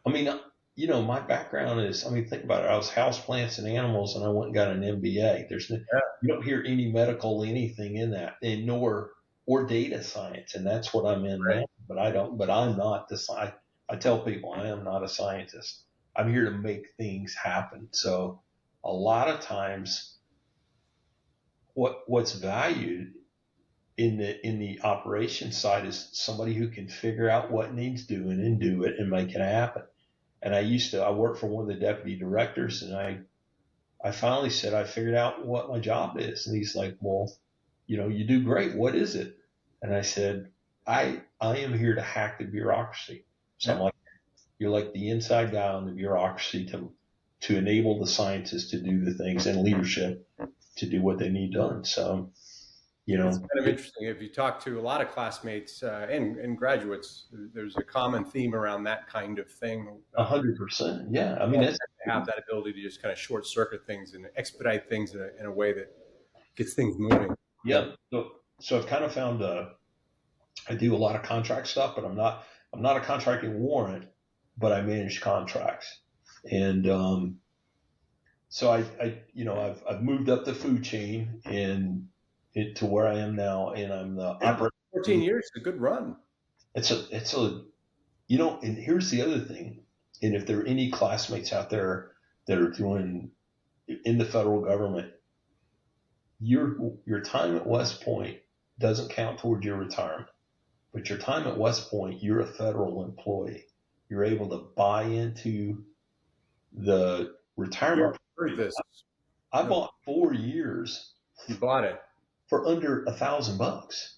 mean, my background is, think about it. I was houseplants and animals, and I went and got an MBA. You don't hear any medical anything in that, and or data science, and that's what I'm in now. But I'm not I tell people I am not a scientist. I'm here to make things happen. So a lot of times, what's valued in the operations side is somebody who can figure out what needs doing and do it and make it happen. And I worked for one of the deputy directors, and I finally said, I figured out what my job is. And he's like, well, you do great. What is it? And I said, I am here to hack the bureaucracy. So I'm like, you're like the inside guy on the bureaucracy to enable the scientists to do the things, and leadership to do what they need done. So, it's kind of interesting. If you talk to a lot of classmates and graduates, there's a common theme around that kind of thing. 100%. Yeah. I mean, to have that ability to just kind of short circuit things and expedite things in a way that gets things moving. Yeah. So I've kind of found I do a lot of contract stuff, but I'm not a contracting warrant, but I manage contracts. And so I've moved up the food chain and to where I am now, and I'm the operator. 14 years is a good run. It's and here's the other thing. And if there are any classmates out there that are doing in the federal government, your time at West Point doesn't count towards your retirement. But your time at West Point, you're a federal employee. You're able to buy into the retirement. I bought 4 years. You bought it for under $1,000.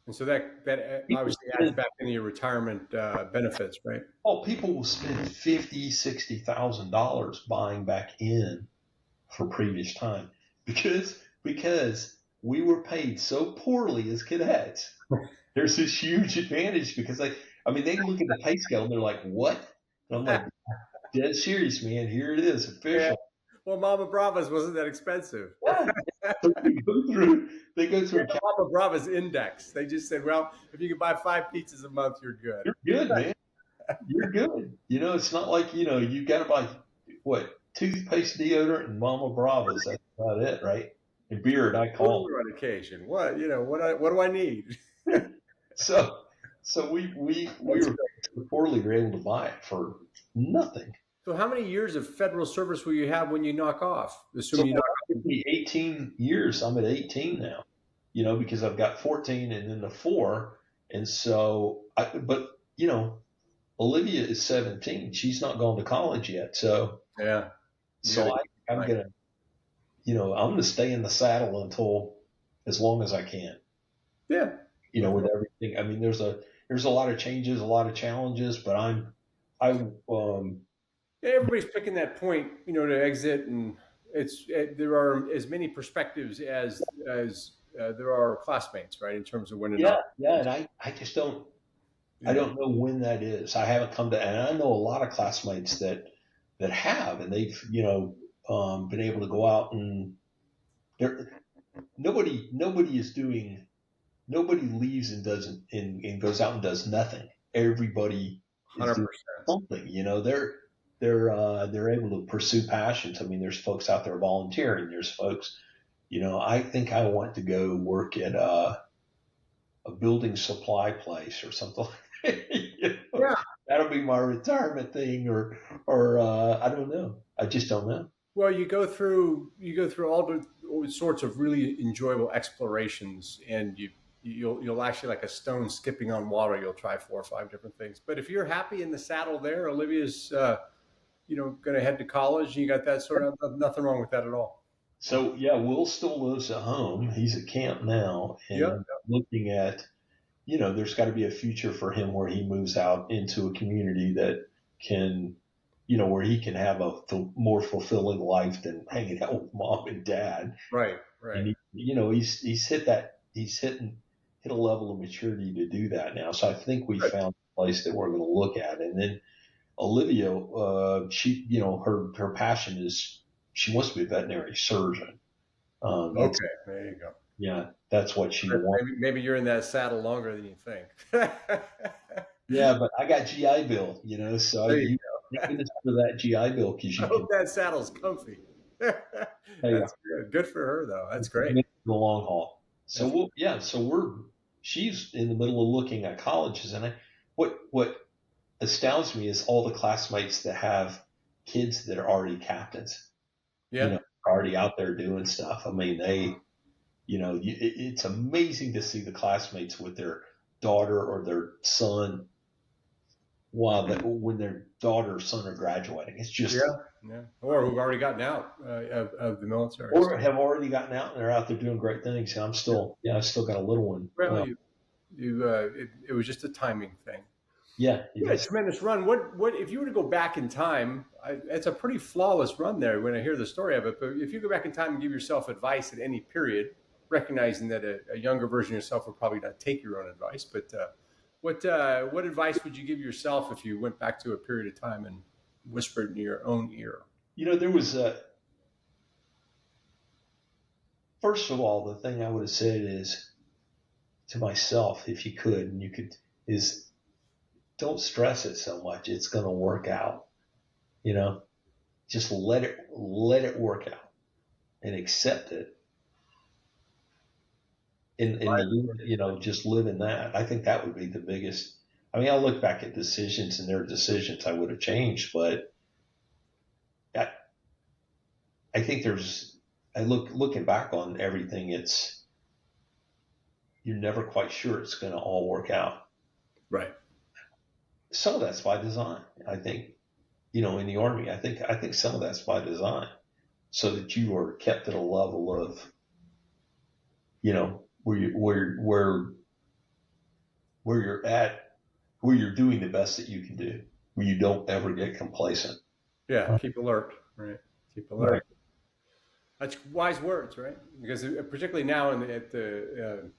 And so that obviously adds back into your retirement benefits, right? Oh, people will spend $50,000, $60,000 buying back in for previous time because we were paid so poorly as cadets. There's this huge advantage because they look at the pay scale and they're like, what? And I'm like, dead serious, man. Here it is, official. Yeah. Well, Mama Brava's wasn't that expensive. Yeah. So they go through Mama Brava's index. They just said, well, if you can buy 5 pizzas a month, you're good. You're good, man. You're good. It's not like, you got to buy, toothpaste, deodorant, and Mama Brava's. That's about it, right? And beer and alcohol. On occasion. What do I need? So we were poorly able to buy it for nothing. So how many years of federal service will you have when you knock off? Assuming you knock off. 18 years. I'm at 18 now, because I've got 14 and then the 4. And so, Olivia is 17. She's not gone to college yet. So, yeah. So I'm Right. gonna, I'm gonna stay in the saddle until as long as I can. Yeah. With everything. I mean, there's a lot of changes, a lot of challenges, but I Everybody's picking that point, to exit, and there are as many perspectives as there are classmates, right? In terms of when and yeah, not. yeah, and I just I Yeah. don't know when that is. I haven't come to, and I know a lot of classmates that have, and they've been able to go out and there nobody is doing nobody leaves and doesn't and goes out and does nothing. Everybody is doing 100%. something. They're able to pursue passions. I mean, there's folks out there volunteering. There's folks. I think I want to go work at a building supply place or something. Yeah. That'll be my retirement thing, or I don't know. I just don't know. Well, you go through all sorts of really enjoyable explorations, and you'll actually, like a stone skipping on water. You'll try 4 or 5 different things. But if you're happy in the saddle there, Olivia's going to head to college. And you got that sort of nothing wrong with that at all. So yeah, Will still lives at home. He's at camp now, and Yeah. I'm looking at, there's got to be a future for him where he moves out into a community that can, where he can have a more fulfilling life than hanging out with mom and dad. Right. Right. And hit a level of maturity to do that now. So I think we Right. found a place that we're going to look at. And then Olivia, she, her passion is she wants to be a veterinary surgeon. That's Okay. There you go. Yeah, that's what she wants. Maybe you're in that saddle longer than you think. Yeah, but I got GI Bill, so There you thank goodness for that GI Bill because I you can hope that saddle's comfy. That's pay good. Good for her, though. That's great. the long haul. So she's in the middle of looking at colleges, and what astounds me is all the classmates that have kids that are already captains, Yeah. already out there doing stuff. I mean, it's amazing to see the classmates with their daughter or their son when their daughter or son are graduating. It's just Yeah. Or who've already gotten out of the military. or have already gotten out and they're out there doing great things. And I still got a little one. Well, it was just a timing thing. Yeah, Tremendous run. What if you were to go back in time? It's a pretty flawless run there when I hear the story of it. But if you go back in time and give yourself advice at any period, recognizing that a younger version of yourself would probably not take your own advice, but what advice would you give yourself if you went back to a period of time and whispered in your own ear? there was first of all, the thing I would have said is to myself, if you could, and you could, is don't stress it so much. It's going to work out. Just let it work out and accept it. And just live in that. I think that would be the biggest. I mean, I look back at decisions and there are decisions I would have changed, but I think looking back on everything, you're never quite sure it's going to all work out. Right. Some of that's by design. I think, in the Army, I think some of that's by design so that you are kept at a level of, where you're at, where you're doing the best that you can do, where you don't ever get complacent. Yeah. Keep alert. Right. Keep alert. Right. That's wise words, right? Because particularly now at the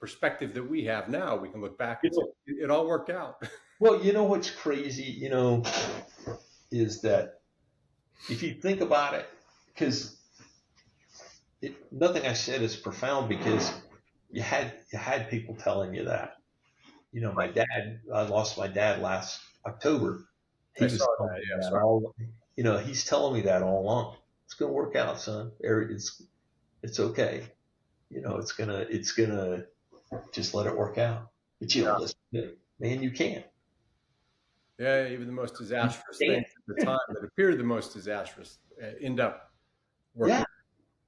perspective that we have now, we can look back and say it all worked out. Well, what's crazy, is that if you think about it, because nothing I said is profound because you had people telling you that. My dad, I lost my dad last October. He was telling me that all, he's telling me that all along. It's going to work out, son. It's okay. It's gonna just let it work out. But you don't listen to it, man. You can't. Yeah, even the most disastrous things at the time that appeared the most disastrous end up working.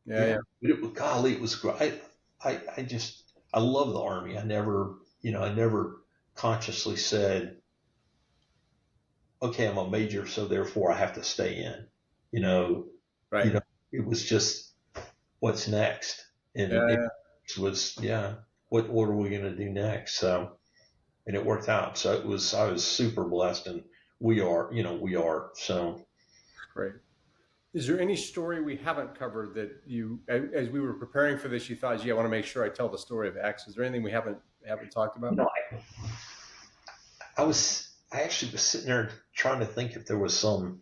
Yeah. But golly, it was great. I love the Army. I never consciously said, okay, I'm a major, so therefore I have to stay in. Right. It was just what's next, and it Yeah. was what are we going to do next? So, and it worked out. So I was super blessed, and we are. So Great. Is there any story we haven't covered that you, as we were preparing for this, you thought, gee, I want to make sure I tell the story of X? Is there anything we haven't talked about? I actually was sitting there trying to think if there was some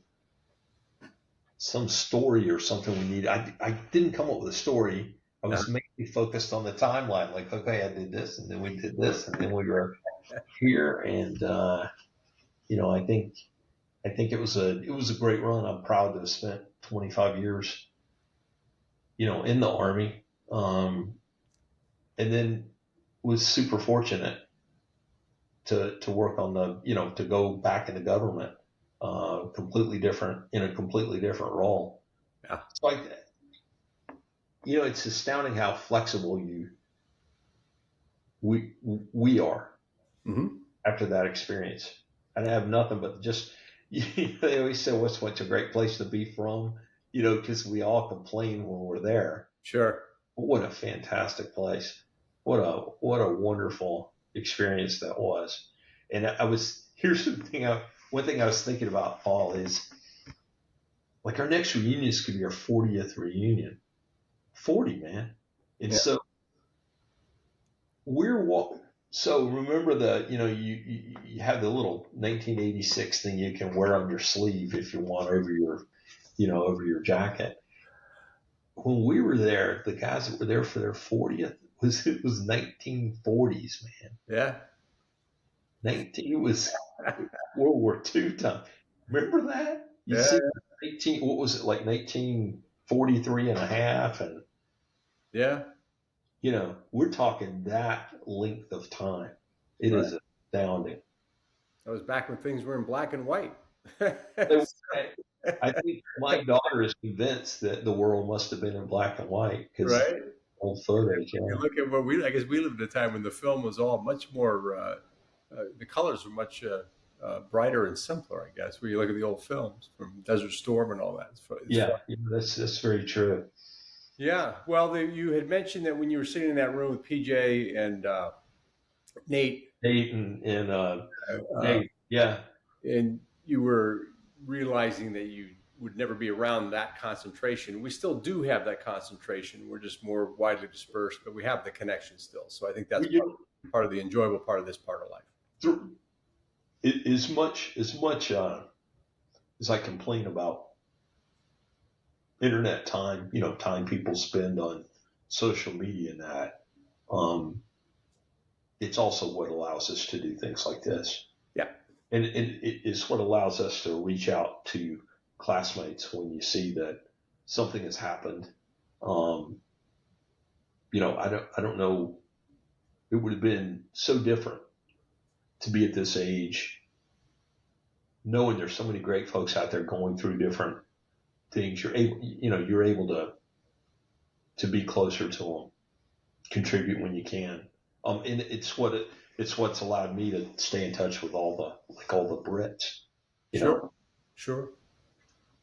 story or something we needed. I didn't come up with a story. I was mainly focused on the timeline. Like, okay, I did this, and then we did this, and then we were here, and I think it was a great run. I'm proud to have spent 25 years, in the Army, and then was super fortunate to work on to go back into government, in a completely different role. Yeah. It's like, it's astounding how flexible we are after that experience. And I have nothing but just, they always say, what's a great place to be from? Because we all complain when we're there. Sure. What a fantastic place. What a wonderful experience that was. And here's one thing I was thinking about, Paul, is like our next reunion is going to be our 40th reunion. 40, man. And so so remember you have the little 1986 thing you can wear on your sleeve if you want over your jacket. When we were there, the guys that were there for their 40th, it was 1940s, man. Yeah. It was World War II time. Remember that? You see, what was it, like 1943 and a half? And we're talking that length of time. It is astounding. That was back when things were in black and white. I think my daughter is convinced that the world must have been in black and white because old photos. You look at I guess we lived at a time when the film was all much more, the colors were much brighter and simpler, I guess, when you look at the old films from Desert Storm and all that. That's very true. Yeah. Well, you had mentioned that when you were sitting in that room with PJ and Nate and Nate, and you were realizing that you would never be around that concentration. We still do have that concentration. We're just more widely dispersed, but we have the connection still. So I think that's part of the enjoyable part of this part of life. As much as I complain about internet time, time people spend on social media and that, it's also what allows us to do things like this. Yeah. And it is what allows us to reach out to classmates when you see that something has happened. I don't know. It would have been so different to be at this age, knowing there's so many great folks out there going through different things. You're able to be closer to them, contribute when you can. And it's what's allowed me to stay in touch with all the Brits. Sure.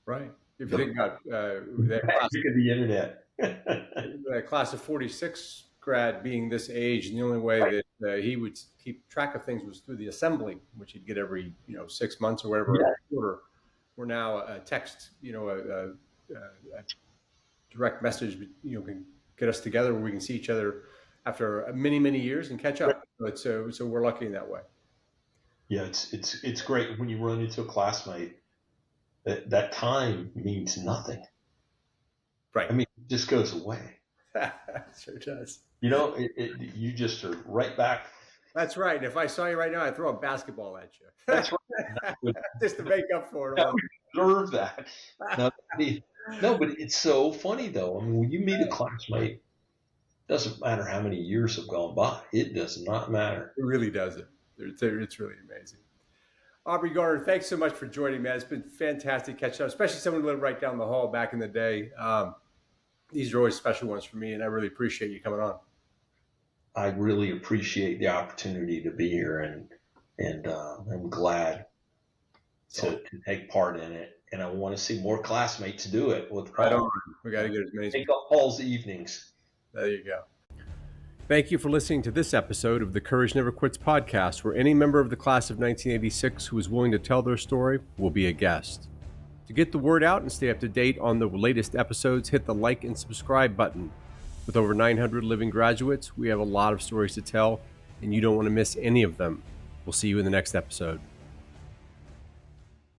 Right. If you think about that class, of the internet, that class of 46 grad being this age, and the only way that he would keep track of things was through the assembly, which he'd get every 6 months or whatever quarter. We're now a text, a direct message, can get us together where we can see each other after many years and catch up. So we're lucky in that way. Yeah, it's great when you run into a classmate. That time means nothing. Right. I mean, it just goes away. Sure does. You just are right back. That's right. And if I saw you right now, I'd throw a basketball at you. That's right. Just to make up for it all. Deserve that. No, but it's so funny though. I mean, when you meet a classmate, it doesn't matter how many years have gone by. It does not matter. It really doesn't. It's really amazing. Aubrey Garner, thanks so much for joining me. It's been fantastic catching up, especially someone who lived right down the hall back in the day. These are always special ones for me, and I really appreciate you coming on. I really appreciate the opportunity to be here, and I'm glad to take part in it. and I want to see more classmates do it with Right Paul. on. We got to get as many. Take up Paul's evenings. There you go. Thank you for listening to this episode of the Courage Never Quits podcast, where any member of the class of 1986 who is willing to tell their story will be a guest. To get the word out and stay up to date on the latest episodes, hit the like and subscribe button. With over 900 living graduates, we have a lot of stories to tell, and you don't want to miss any of them. We'll see you in the next episode.